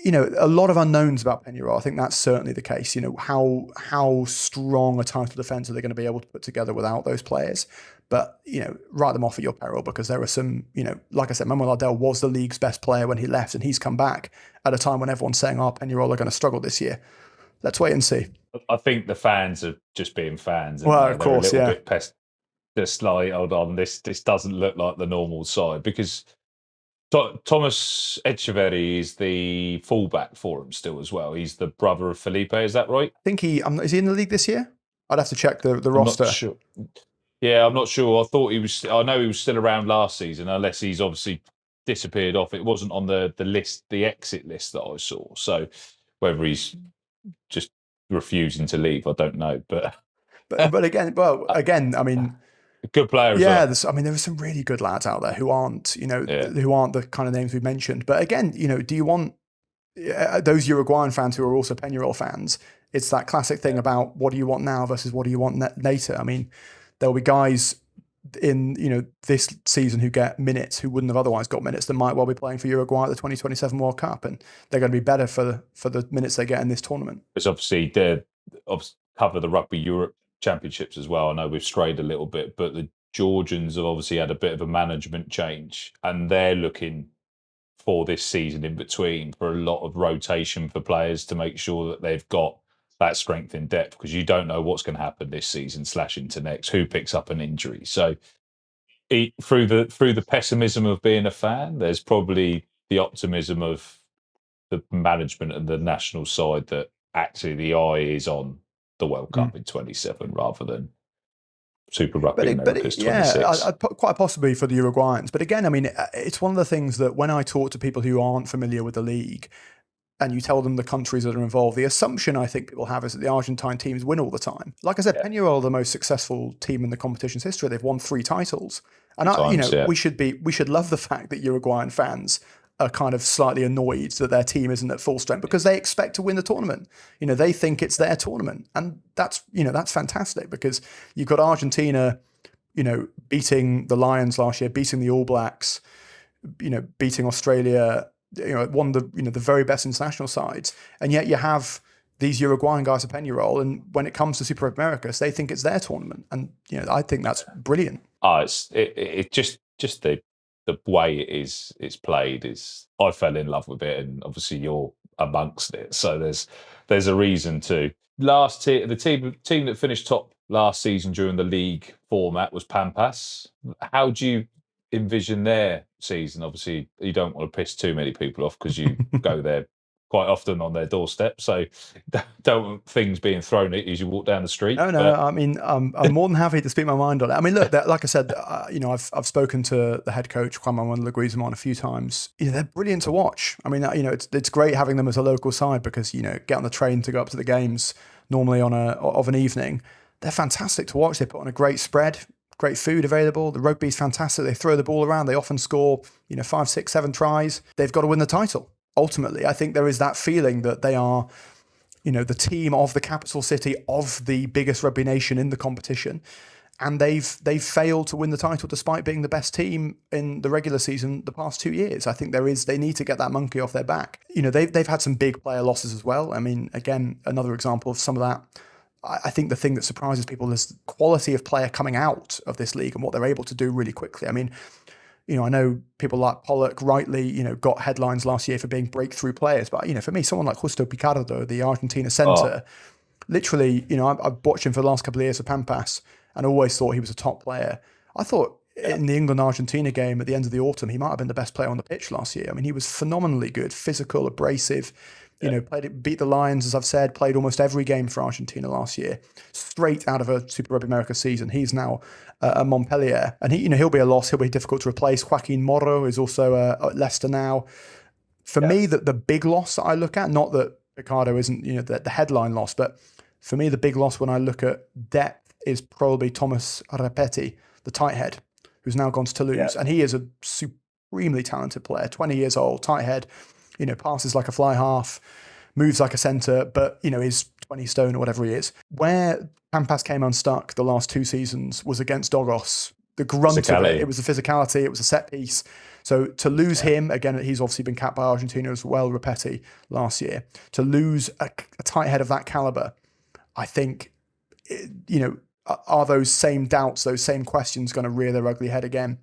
a lot of unknowns about Penarol. I think that's certainly the case. How strong a title defence are they going to be able to put together without those players? But, write them off at your peril, because there are some, like I said, Manuel Ardao was the league's best player when he left, and he's come back at a time when everyone's saying, Penarol are going to struggle this year. Let's wait and see. I think the fans are just being fans. Well, of course, they're a little bit just like, hold on, this doesn't look like the normal side, because Thomas Echeverry is the fullback for him still as well. He's the brother of Felipe, is that right? I think is he in the league this year? I'd have to check the roster. Not sure. Yeah, I'm not sure. I know he was still around last season, unless he's obviously disappeared off. It wasn't on the list, the exit list that I saw. So whether he's just refusing to leave, I don't know. But again, I mean, good player as well. I mean, there are some really good lads out there who aren't, who aren't the kind of names we mentioned. But again, do you want those Uruguayan fans who are also Penarol fans? It's that classic thing about what do you want now versus what do you want later. I mean, there'll be guys in this season who get minutes who wouldn't have otherwise got minutes that might well be playing for Uruguay at the 2027 World Cup, and they're going to be better for the minutes they get in this tournament. It's obviously they cover the Rugby Europe Championships as well. I know we've strayed a little bit, but the Georgians have obviously had a bit of a management change, and they're looking for this season in between for a lot of rotation for players to make sure that they've got that strength in depth, because you don't know what's going to happen this season / into next, who picks up an injury. So through the pessimism of being a fan, there's probably the optimism of the management and the national side that actually the eye is on the World Cup in 27 rather than Super Rugby Americas 26. Quite possibly for the Uruguayans. But again, I mean, it's one of the things that when I talk to people who aren't familiar with the league, and you tell them the countries that are involved, the assumption I think people have is that the Argentine teams win all the time. Like I said, Penarol are the most successful team in the competition's history. They've won 3 titles. And we should love the fact that Uruguayan fans are kind of slightly annoyed that their team isn't at full strength, because they expect to win the tournament. They think it's their tournament. And that's fantastic, because you've got Argentina, beating the Lions last year, beating the All Blacks, beating Australia, one of the very best international sides, and yet you have these Uruguayan guys at Penarol, and when it comes to Super Rugby Americas, they think it's their tournament, and I think that's brilliant. It just the way it's played is, I fell in love with it, and obviously you're amongst it, so there's a reason to. The team that finished top last season during the league format was Pampas. How do you envision their season? Obviously, you don't want to piss too many people off because you go there quite often on their doorstep. So don't want things being thrown at you as you walk down the street. No. I mean, I'm more than happy to speak my mind on it. I mean, look, like I said, I've spoken to the head coach Juan Manuel Leguizamon a few times. They're brilliant to watch. I mean, it's great having them as a local side because get on the train to go up to the games normally of an evening. They're fantastic to watch. They put on a great spread. Great food available. The rugby's fantastic. They throw the ball around. They often score, 5, 6, 7 tries. They've got to win the title. Ultimately, I think there is that feeling that they are, the team of the capital city of the biggest rugby nation in the competition, and they've failed to win the title despite being the best team in the regular season the past 2 years. I think they need to get that monkey off their back. They've had some big player losses as well. I mean, again, another example of some of that. I think the thing that surprises people is the quality of player coming out of this league and what they're able to do really quickly. I mean, I know people like Pollock rightly, got headlines last year for being breakthrough players. But, for me, someone like Justo Picardo, the Argentina centre, literally, I've watched him for the last couple of years for Pampas and always thought he was a top player. I thought in the England-Argentina game at the end of the autumn, he might have been the best player on the pitch last year. I mean, he was phenomenally good, physical, abrasive. Beat the Lions, as I've said, played almost every game for Argentina last year, straight out of a Super Rugby Americas season. He's now at Montpellier, and he'll be a loss. He'll be difficult to replace. Joaquin Morro is also at Leicester now. For me, the big loss that I look at, not that Picardo isn't the headline loss, but for me, the big loss when I look at depth is probably Thomas Repetti, the tight head, who's now gone to Toulouse, and he is a supremely talented player, 20 years old, tight head. Passes like a fly half, moves like a centre, but, is 20 stone or whatever he is. Where Pampas came unstuck the last 2 seasons was against Dogos. The grunt of it was the physicality, it was a set piece. So to lose him, again, he's obviously been capped by Argentina as well, Repetti, last year. To lose a tight head of that calibre, I think, are those same doubts, those same questions going to rear their ugly head again?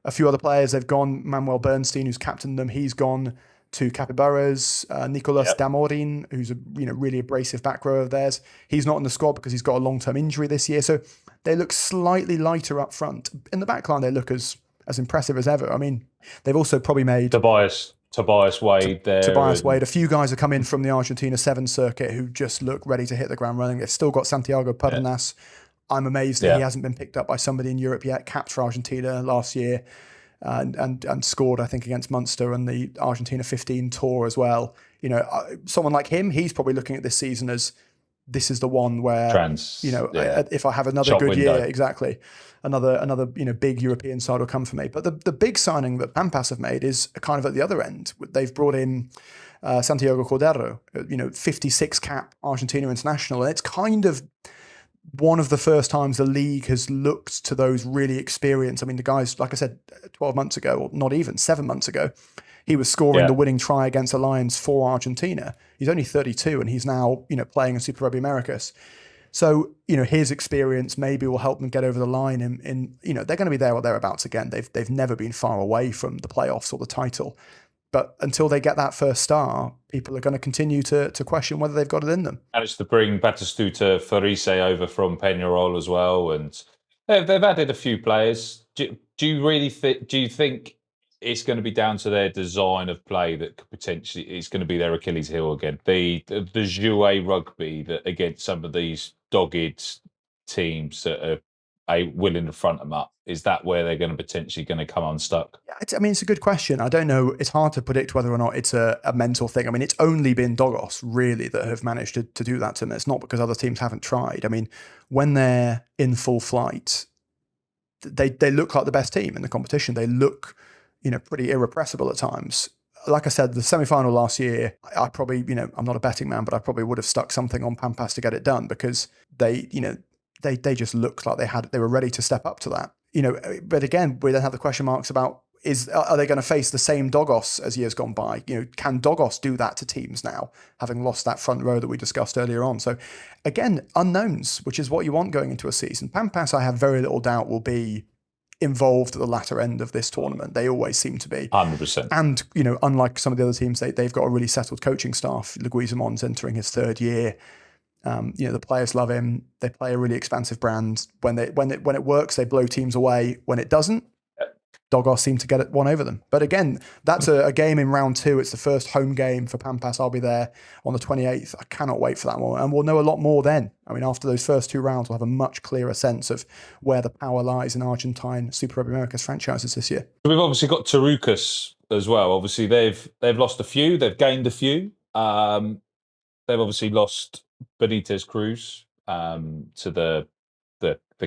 A few other players, they've gone. Manuel Bernstein, who's captained them, he's gone to Capybaras. Nicolas Damorin, who's a really abrasive back row of theirs. He's not in the squad because he's got a long-term injury this year. So they look slightly lighter up front. In the back line, they look as impressive as ever. I mean, they've also probably made Tobias Wade there. Tobias Wade. A few guys have come in from the Argentina 7 circuit who just look ready to hit the ground running. They've still got Santiago Pernas. I'm amazed that he hasn't been picked up by somebody in Europe yet. Capped for Argentina last year. And scored, I think, against Munster on the Argentina 15 tour as well. Someone like him, he's probably looking at this season as this is the one where if I have another Shop good window. year, exactly, another big European side will come for me. But the big signing that Pampas have made is kind of at the other end. They've brought in Santiago Cordero, 56 cap Argentina international, and it's kind of one of the first times the league has looked to those really experienced. I mean, the guys, like I said, 12 months ago, or not even 7 months ago, he was scoring the winning try against the Lions for Argentina. He's only 32 and he's now, playing in Super Rugby Americas. So, his experience maybe will help them get over the line in they're going to be there or thereabouts again. They've never been far away from the playoffs or the title. But until they get that first star, people are going to continue to question whether they've got it in them. Managed to bring Batistuta Farise over from Penarol as well, and they've added a few players. Do you really do you think it's going to be down to their design of play that could potentially it's going to be their Achilles heel again? The jouet rugby that against some of these dogged teams that are willing to front them up, is that where they're going to potentially come unstuck? I mean, it's a good question. I don't know. It's hard to predict whether or not it's a mental thing. I mean, it's only been Dogos really that have managed to do that to them. It's not because other teams haven't tried. I mean, when they're in full flight, they look like the best team in the competition. They look, pretty irrepressible at times. Like I said, the semi-final last year, I probably, I'm not a betting man, but I probably would have stuck something on Pampas to get it done because they just looked like they were ready to step up to that. But again, we then have the question marks about are they going to face the same Dogos as years gone by? Can Dogos do that to teams now, having lost that front row that we discussed earlier on? So again, unknowns, which is what you want going into a season. Pampas, I have very little doubt, will be involved at the latter end of this tournament. They always seem to be. 100%. And, unlike some of the other teams, they've got a really settled coaching staff. Leguizamon's entering his 3rd year. The players love him. They play a really expansive brand. When it works, they blow teams away. When it doesn't, Dogos seemed to get one over them. But again, that's a game in round 2. It's the first home game for Pampas. I'll be there on the 28th. I cannot wait for that one. And we'll know a lot more then. I mean, after those first 2 rounds, we'll have a much clearer sense of where the power lies in Argentine Super Rugby Americas franchises this year. We've obviously got Tarukas as well. Obviously, they've lost a few. They've gained a few. They've obviously lost Benitez Cruz to the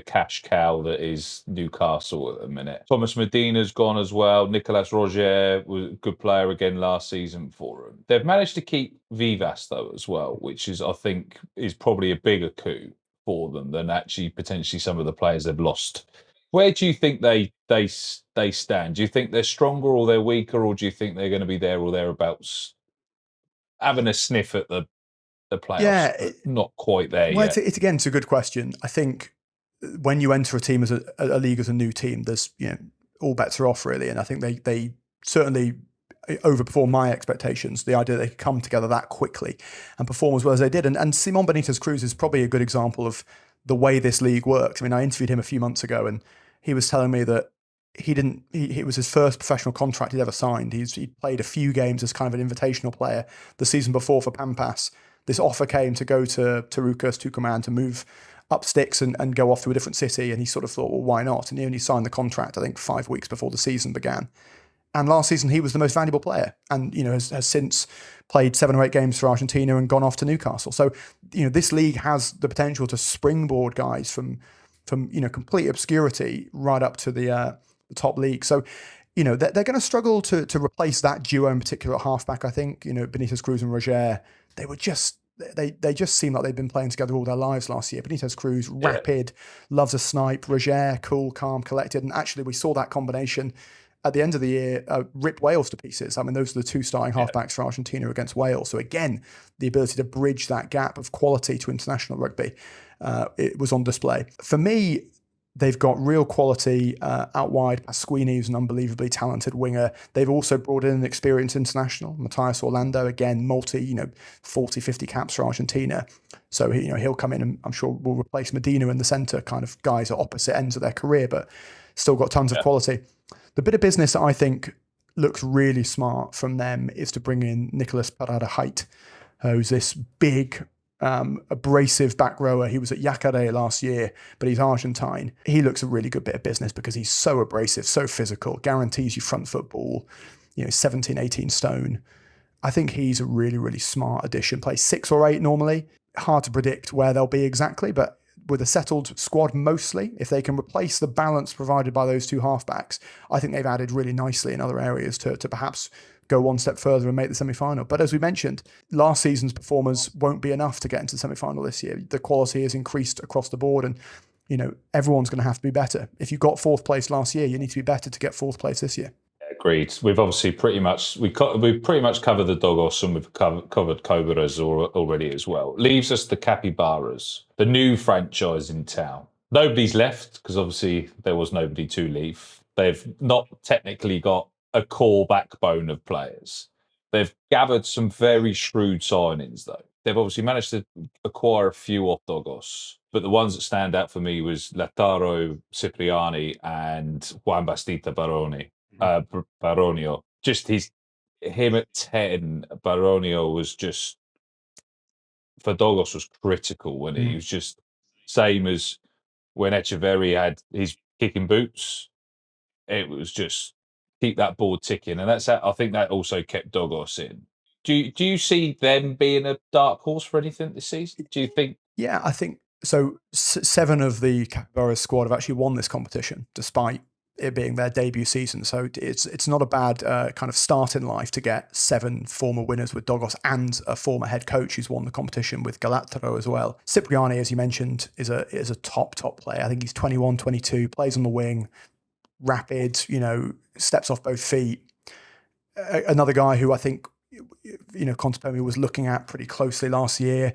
cash cow that is Newcastle at the minute. Thomas Medina's gone as well. Nicolas Roger was a good player again last season for them. They've managed to keep Vivas though as well, which is, I think, is probably a bigger coup for them than actually potentially some of the players they've lost. Where do you think they stand? Do you think they're stronger or they're weaker, or do you think they're going to be there or thereabouts, having a sniff at the playoffs? Yeah, not quite there yet. It's a good question. I think when you enter a team as a league as a new team, there's all bets are off really, and I think they certainly overperformed my expectations. The idea they could come together that quickly and perform as well as they did, and Simon Benitez Cruz is probably a good example of the way this league works. I mean, I interviewed him a few months ago, and he was telling me that it was his first professional contract he'd ever signed. He played a few games as kind of an invitational player the season before for Pampas. This offer came to go to Tarukas, Tucumán, to move up sticks and go off to a different city. And he sort of thought, well, why not? And he only signed the contract, I think, 5 weeks before the season began. And last season, he was the most valuable player and, has since played 7 or 8 games for Argentina and gone off to Newcastle. So, this league has the potential to springboard guys from complete obscurity right up to the top league. So, they're going to struggle to replace that duo in particular at halfback. I think, Benitez Cruz and Roger, they just seem like they've been playing together all their lives last year. Benitez Cruz, rapid, loves a snipe. Roger, cool, calm, collected. And actually, we saw that combination at the end of the year rip Wales to pieces. I mean, those are the 2 starting halfbacks for Argentina against Wales. So again, the ability to bridge that gap of quality to international rugby, it was on display. For me, they've got real quality out wide. Pasquini is an unbelievably talented winger. They've also brought in an experienced international, Matthias Orlando, again, 40, 50 caps for Argentina. So, he'll come in and I'm sure will replace Medina in the centre, kind of guys at opposite ends of their career, but still got tons of quality. The bit of business that I think looks really smart from them is to bring in Nicolas Parada-Height, who's this big, abrasive back rower. He was at Yacaré last year, but he's Argentine. He looks a really good bit of business because he's so abrasive, so physical, guarantees you front football, 17, 18 stone. I think he's a really, really smart addition. Plays 6 or 8 normally. Hard to predict where they'll be exactly, but with a settled squad mostly, if they can replace the balance provided by those 2 halfbacks, I think they've added really nicely in other areas to perhaps go one step further and make the semi-final. But as we mentioned, last season's performers won't be enough to get into the semi-final this year. The quality has increased across the board and, everyone's going to have to be better. If you got 4th place last year, you need to be better to get 4th place this year. Agreed. We've obviously pretty much covered the Dogos and we've covered Capybaras already as well. Leaves us the Capybaras, the new franchise in town. Nobody's left because obviously there was nobody to leave. They've not technically got a core backbone of players. They've gathered some very shrewd signings though. They've obviously managed to acquire a few off Dogos, but the ones that stand out for me was Lautaro Cipriani and Juan Bastida Baronio. Just him at 10, Baronio was just, for Dogos, was critical when he was just same as when Echeverri had his kicking boots. It was just keep that board ticking, and I think that also kept Dogos in. Do you see them being a dark horse for anything this season? Do you think? Yeah, I think so. 7 of the Capybaras squad have actually won this competition, despite it being their debut season. So it's not a bad kind of start in life to get 7 former winners with Dogos and a former head coach who's won the competition with Galataro as well. Cipriani, as you mentioned, is a top player. I think he's 21, 22, plays on the wing, rapid, steps off both feet. Another guy who I think, Contepomi was looking at pretty closely last year.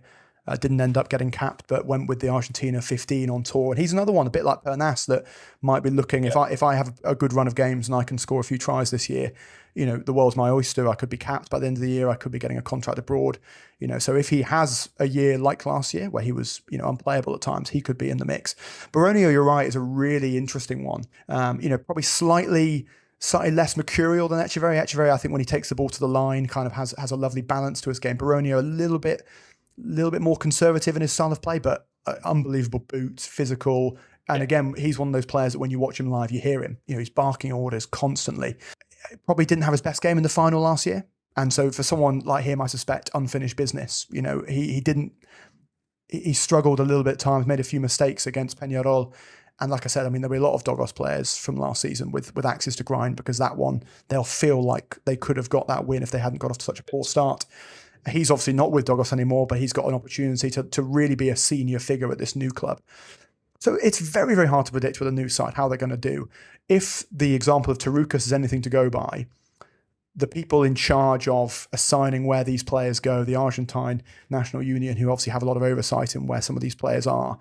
Didn't end up getting capped, but went with the Argentina 15 on tour. And he's another one, a bit like Pernas, that might be looking, if I have a good run of games and I can score a few tries this year, the world's my oyster. I could be capped by the end of the year. I could be getting a contract abroad. So if he has a year like last year where he was, unplayable at times, he could be in the mix. Baronio, you're right, is a really interesting one. Probably slightly slightly less mercurial than Echeverry. Echeverry, I think when he takes the ball to the line, kind of has a lovely balance to his game. Baronio, a little bit more conservative in his style of play, but unbelievable boots, physical. And again, he's one of those players that when you watch him live, you hear him. He's barking orders constantly. Probably didn't have his best game in the final last year. And so for someone like him, I suspect unfinished business. He struggled a little bit at times, made a few mistakes against Penarol. And like I said, there'll be a lot of Dogos players from last season with axes to grind, because that one, they'll feel like they could have got that win if they hadn't got off to such a poor start. He's obviously not with Dogos anymore, but he's got an opportunity to really be a senior figure at this new club. So it's very, very hard to predict with a new side how they're going to do. If the example of Tarukas is anything to go by, the people in charge of assigning where these players go, the Argentine National Union, who obviously have a lot of oversight in where some of these players are,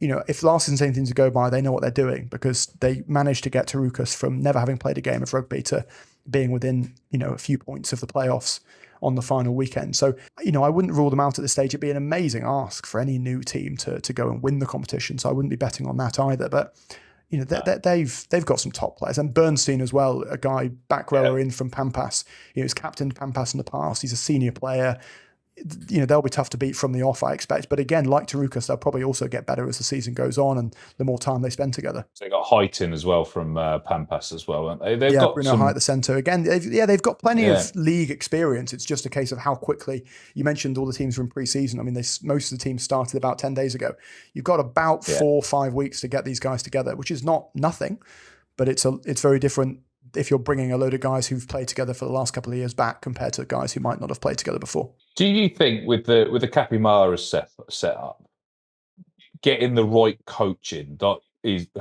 if last season's anything to go by, they know what they're doing, because they managed to get Tarukas from never having played a game of rugby to being within, a few points of the playoffs on the final weekend. So, I wouldn't rule them out at this stage. It'd be an amazing ask for any new team to go and win the competition. So I wouldn't be betting on that either. But, they've got some top players. And Bernstein as well, a guy back rower in from Pampas. He's captained Pampas in the past. He's a senior player. They'll be tough to beat from the off, I expect. But again, like Tarukas, they'll probably also get better as the season goes on and the more time they spend together. So they got Height in as well from Pampas as well, haven't they? They've got Bruno Height at the centre. Again, they've got plenty of league experience. It's just a case of how quickly. You mentioned all the teams from pre-season. Most of the teams started about 10 days ago. You've got about 4 or 5 weeks to get these guys together, which is not nothing, but it's very different if you're bringing a load of guys who've played together for the last couple of years back compared to guys who might not have played together before. Do you think with the Capybaras set up, getting the right coaching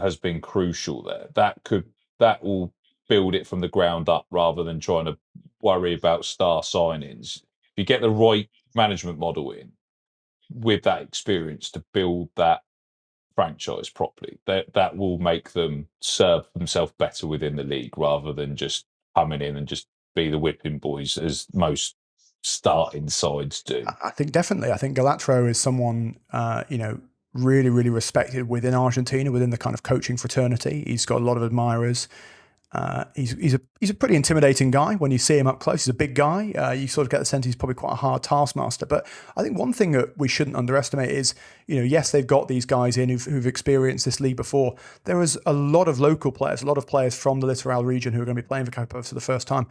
has been crucial there? That will build it from the ground up rather than trying to worry about star signings. If you get the right management model in with that experience to build that franchise properly, that will make them serve themselves better within the league rather than just coming in and just be the whipping boys as most starting sides do. I think definitely. I think Galatro is someone really, really respected within Argentina, within the kind of coaching fraternity. He's got a lot of admirers. He's a pretty intimidating guy when you see him up close. He's a big guy. You sort of get the sense he's probably quite a hard taskmaster. But I think one thing that we shouldn't underestimate is, yes, they've got these guys in who've experienced this league before. There is a lot of local players, a lot of players from the Litoral region who are going to be playing for Capybaras for the first time.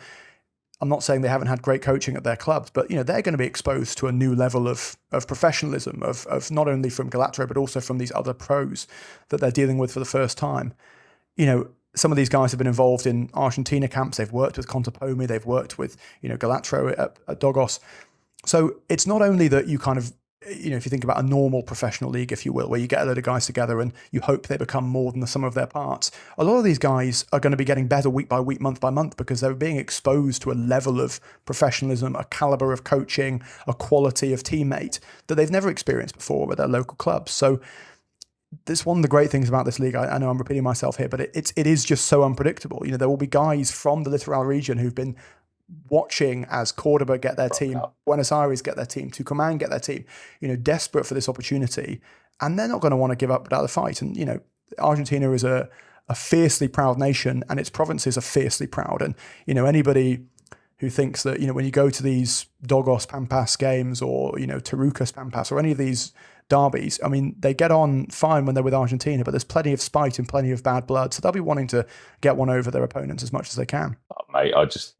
I'm not saying they haven't had great coaching at their clubs, but they're going to be exposed to a new level of professionalism, of not only from Galatro, but also from these other pros that they're dealing with for the first time. Some of these guys have been involved in Argentina camps. They've worked with Contepomi. They've worked with, Galatro at Dogos. So it's not only that you kind of, if you think about a normal professional league, if you will, where you get a load of guys together and you hope they become more than the sum of their parts. A lot of these guys are going to be getting better week by week, month by month, because they're being exposed to a level of professionalism, a caliber of coaching, a quality of teammate that they've never experienced before with their local clubs. So this one of the great things about this league, I know I'm repeating myself here, but it is just so unpredictable. There will be guys from the Litoral region who've been watching as Cordoba get their team, Buenos Aires get their team, Tucumán get their team, desperate for this opportunity, and they're not going to want to give up without a fight. And Argentina is a fiercely proud nation, and its provinces are fiercely proud. And anybody who thinks that when you go to these Dogos Pampas games or Tarukas Pampas or any of these derbies, they get on fine when they're with Argentina, but there's plenty of spite and plenty of bad blood, so they'll be wanting to get one over their opponents as much as they can. Oh, mate, I just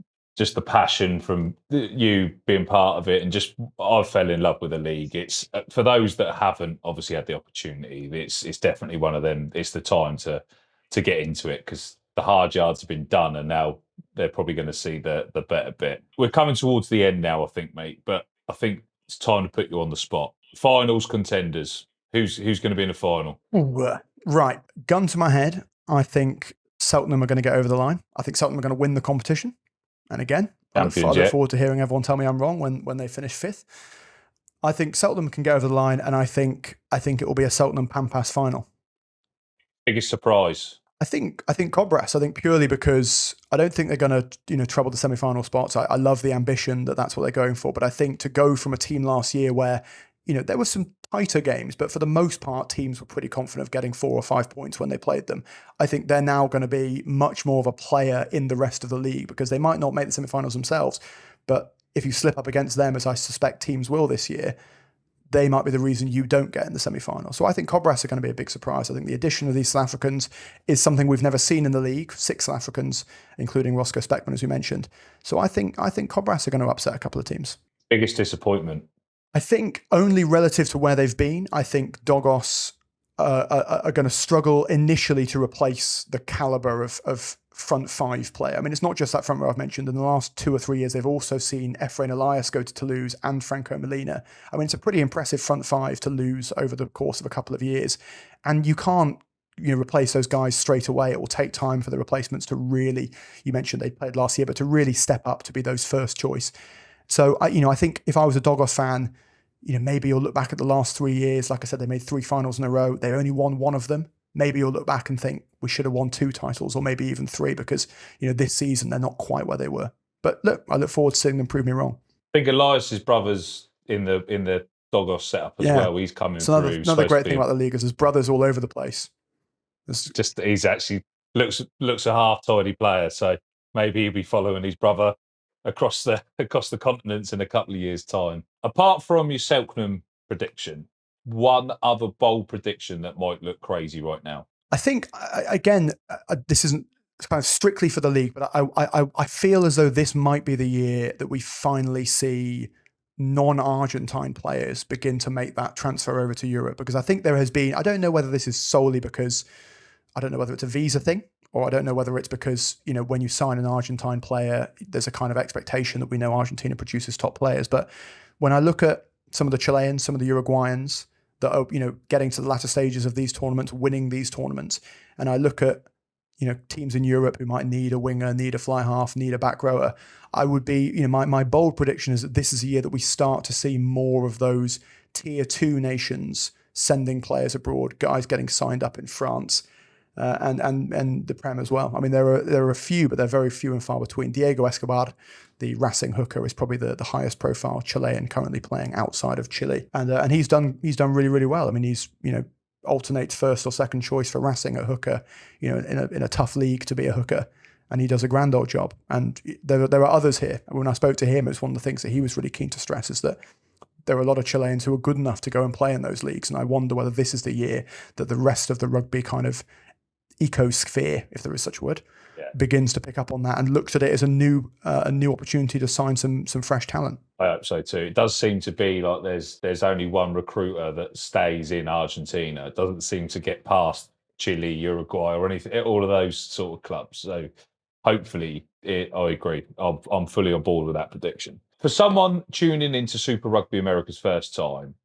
the passion from you being part of it, and I fell in love with the league. It's for those that haven't obviously had the opportunity. It's definitely one of them. It's the time to get into it, because the hard yards have been done, and now they're probably going to see the better bit. We're coming towards the end now, I think, mate. But I think it's time to put you on the spot. Finals contenders. Who's going to be in the final? Ooh, right, gun to my head. I think Cheltenham are going to get over the line. I think Cheltenham are going to win the competition. And again, I look forward to hearing everyone tell me I'm wrong when they finish fifth. I think Cheltenham can get over the line, and I think it will be a Cheltenham Pampas final. Biggest surprise? I think Cobras. I think purely because I don't think they're going to trouble the semi-final spots. I love the ambition that's what they're going for, but I think to go from a team last year where there was some tighter games, but for the most part, teams were pretty confident of getting 4 or 5 points when they played them. I think they're now going to be much more of a player in the rest of the league because they might not make the semi-finals themselves, but if you slip up against them, as I suspect teams will this year, they might be the reason you don't get in the semi-final. So I think Capybaras are going to be a big surprise. I think the addition of these South Africans is something we've never seen in the league. 6 South Africans, including Roscoe Speckman, as we mentioned. So I think Capybaras are going to upset a couple of teams. Biggest disappointment? I think only relative to where they've been. I think Dogos are going to struggle initially to replace the caliber of front 5 player. I mean, it's not just that front row I've mentioned. In the last 2 or 3 years, they've also seen Efrain Elias go to Toulouse and Franco Molina. I mean, it's a pretty impressive front 5 to lose over the course of a couple of years. And you can't replace those guys straight away. It will take time for the replacements to really, you mentioned they played last year, but to really step up to be those first choice. So, I think if I was a Dogos fan, maybe you'll look back at the last 3 years. Like I said, they made 3 finals in a row. They only won 1 of them. Maybe you'll look back and think we should have won 2 titles or maybe even 3 because, this season they're not quite where they were. But look, I look forward to seeing them prove me wrong. I think Elias's brother's in the Dogos setup as well. He's coming through. Another great thing about the league is there's brothers all over the place. He's actually looks a half-tidy player, so maybe he'll be following his brother across the continents in a couple of years' time. Apart from your Selknam prediction, one other bold prediction that might look crazy right now. I think again, this isn't kind of strictly for the league, but I feel as though this might be the year that we finally see non-Argentine players begin to make that transfer over to Europe, because I think there has been, I don't know whether this is solely because, I don't know whether it's a visa thing, or I don't know whether it's because, when you sign an Argentine player, there's a kind of expectation that we know Argentina produces top players. But when I look at some of the Chileans, some of the Uruguayans that are, getting to the latter stages of these tournaments, winning these tournaments, and I look at, teams in Europe who might need a winger, need a fly half, need a back rower, I would be, my bold prediction is that this is a year that we start to see more of those tier 2 nations sending players abroad, guys getting signed up in France, and the Prem as well. I mean, there are a few, but they're very few and far between. Diego Escobar, the Racing hooker, is probably the highest profile Chilean currently playing outside of Chile, and he's done really, really well. I mean, he's alternates first or second choice for Racing at hooker, in a tough league to be a hooker, and he does a grand old job. And there are others here. When I spoke to him, it's one of the things that he was really keen to stress is that there are a lot of Chileans who are good enough to go and play in those leagues, and I wonder whether this is the year that the rest of the rugby kind of ecosphere, if there is such a word, begins to pick up on that and looks at it as a new opportunity to sign some fresh talent. I hope so too. It does seem to be like there's only one recruiter that stays in Argentina. It doesn't seem to get past Chile, Uruguay, or anything, all of those sort of clubs. So hopefully, I agree. I'm fully on board with that prediction. For someone tuning into Super Rugby America's first time,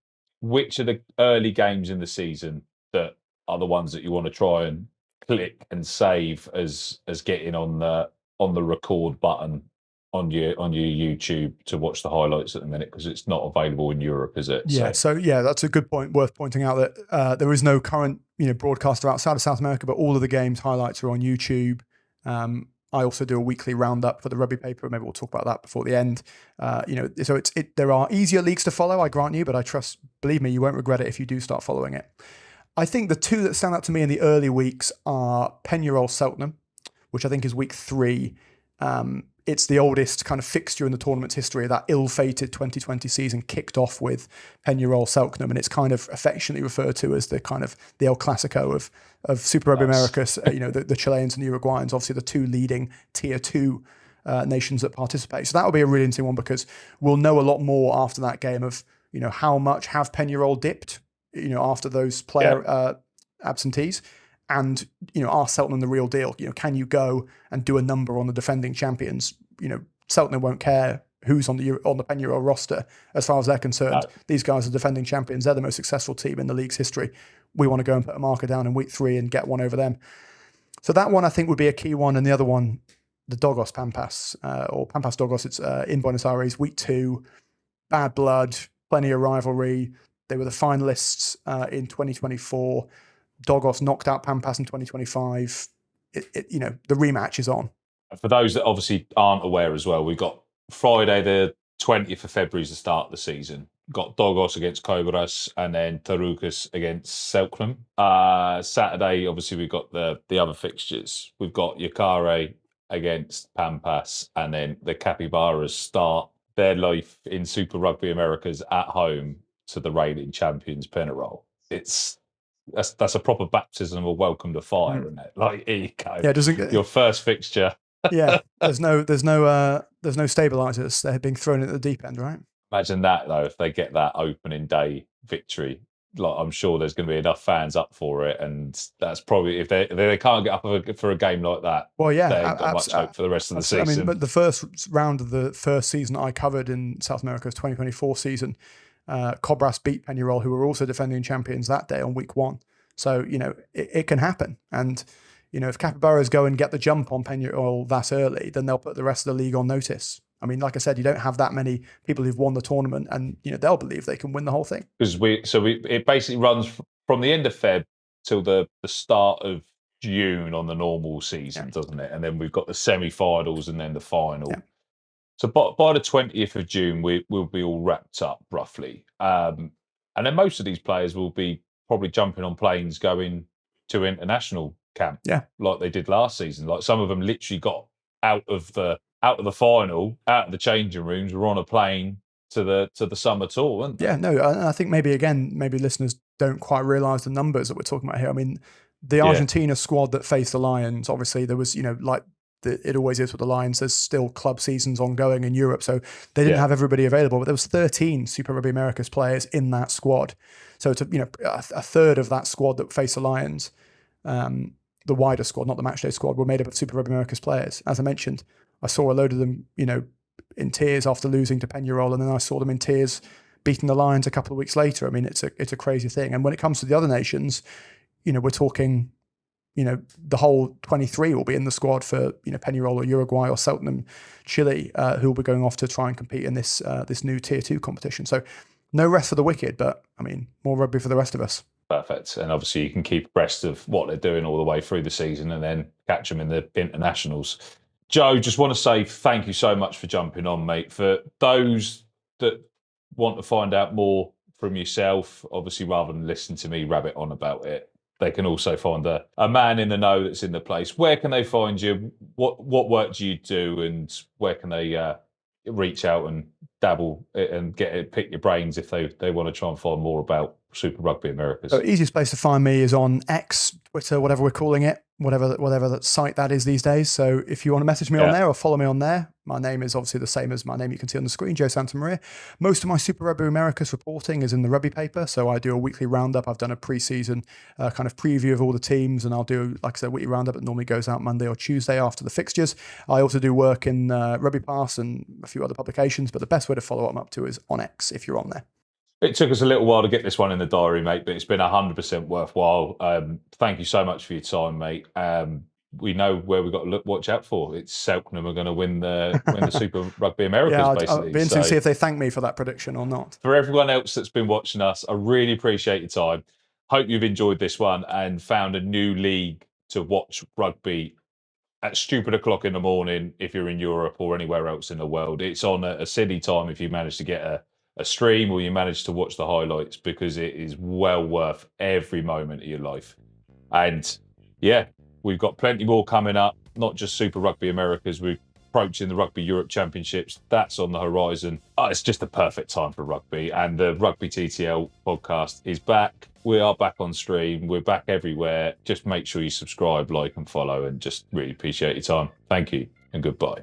which are the early games in the season that are the ones that you want to try and click and save as getting on the record button on your YouTube to watch the highlights at the minute, because it's not available in Europe, is it? Yeah, so that's a good point. Worth pointing out that there is no current broadcaster outside of South America, but all of the games highlights are on YouTube. I also do a weekly roundup for the rugby paper. Maybe we'll talk about that before the end. So there are easier leagues to follow, I grant you, but I trust, believe me, you won't regret it if you do start following it. I think the 2 that stand out to me in the early weeks are Penarol Selknam, which I think is week 3. It's the oldest kind of fixture in the tournament's history. That ill-fated 2020 season kicked off with Penarol Selknam, and it's kind of affectionately referred to as the kind of the El Clasico of Super Rugby Americas. The Chileans and the Uruguayans, obviously the 2 leading tier 2 nations that participate. So that will be a really interesting one, because we'll know a lot more after that game of how much have Penarol dipped after those player absentees, and are Selknam the real deal? Can you go and do a number on the defending champions? Selknam won't care who's on the Penarol roster as far as they're concerned. No. These guys are defending champions. They're the most successful team in the league's history. We want to go and put a marker down in week 3 and get one over them. So that one I think would be a key one, and the other one, the Dogos Pampas or Pampas Dogos. It's in Buenos Aires, week 2. Bad blood, plenty of rivalry. They were the finalists in 2024. Dogos knocked out Pampas in 2025. The rematch is on. For those that obviously aren't aware as well, we've got Friday the 20th of February is the start of the season. got Dogos against Capybaras and then Tarukas against Selknam. Saturday, obviously, we've got the other fixtures. We've got Yakare against Pampas, and then the Capybaras start their life in Super Rugby Americas at home to the reigning champions Penarol. That's a proper baptism of welcome to fire, isn't it? Like, here you go. Yeah, doesn't your first fixture. Yeah, there's no stabilizers. They're being thrown at the deep end, right? Imagine that though, if they get that opening day victory. Like, I'm sure there's going to be enough fans up for it, and that's probably if they can't get up for a game like that. Well, yeah, they ain't got much hope for the rest of the season. I mean, but the first round of the first season I covered in South America's 2024 season, Cobras beat Penarol, who were also defending champions that day on week 1. So it can happen, and if Capybaras go and get the jump on Penarol that early, then they'll put the rest of the league on notice. I mean, like I said, you don't have that many people who've won the tournament, and they'll believe they can win the whole thing. Because it basically runs from the end of Feb till the start of June on the normal season, doesn't it? And then we've got the semi-finals and then the final. Yeah. So by the 20th of June, we'll be all wrapped up roughly, and then most of these players will be probably jumping on planes going to international camp, like they did last season. Like, some of them literally got out of the final, out of the changing rooms, were on a plane to the summer tour, weren't they? Yeah, no, I think maybe listeners don't quite realise the numbers that we're talking about here. I mean, the Argentina squad that faced the Lions, obviously there was, like it always is with the Lions, there's still club seasons ongoing in Europe, so they didn't have everybody available, but there was 13 Super Rugby Americas players in that squad. So it's a third of that squad that faced the Lions, the wider squad, not the matchday squad, were made up of Super Rugby Americas players. As I mentioned, I saw a load of them, in tears after losing to Penarol, and then I saw them in tears beating the Lions a couple of weeks later. I mean, it's a crazy thing. And when it comes to the other nations, we're talking, the whole 23 will be in the squad for, Penarol or Uruguay or Selknam, Chile, who will be going off to try and compete in this new Tier 2 competition. So no rest for the wicked, but I mean, more rugby for the rest of us. Perfect. And obviously you can keep abreast of what they're doing all the way through the season and then catch them in the internationals. Joe, just want to say thank you so much for jumping on, mate. For those that want to find out more from yourself, obviously, rather than listen to me rabbit on about it, they can also find a man in the know that's in the place. Where can they find you? What work do you do, and where can they reach out and dabble and pick your brains if they want to try and find more about Super Rugby Americas? The easiest place to find me is on X, Twitter, whatever we're calling it, whatever that site that is these days. So if you want to message me on there or follow me on there, my name is obviously the same as my name you can see on the screen, Joe Santamaria. Most of my Super Rugby Americas reporting is in the Rugby paper, so I do a weekly roundup. I've done a pre-season kind of preview of all the teams, and I'll do, like I said, a weekly roundup that normally goes out Monday or Tuesday after the fixtures. I also do work in Rugby Pass and a few other publications, but the best way to follow what I'm up to is on X if you're on there. It took us a little while to get this one in the diary, mate, but it's been 100% worthwhile. Thank you so much for your time, mate. We know where we've got to watch out for. It's Selknam are going to win the Super Rugby Americas, basically. I'll be interested to see if they thank me for that prediction or not. For everyone else that's been watching us, I really appreciate your time. Hope you've enjoyed this one and found a new league to watch rugby at stupid o'clock in the morning if you're in Europe or anywhere else in the world. It's on a silly time if you manage to get a stream or you manage to watch the highlights, because it is well worth every moment of your life. And yeah, we've got plenty more coming up, not just Super Rugby Americas. We're approaching the Rugby Europe Championships. That's on the horizon. It's just the perfect time for rugby. And the Rugby TTL podcast is back. We are back on stream. We're back everywhere. Just make sure you subscribe, like and follow, and just really appreciate your time. Thank you and goodbye.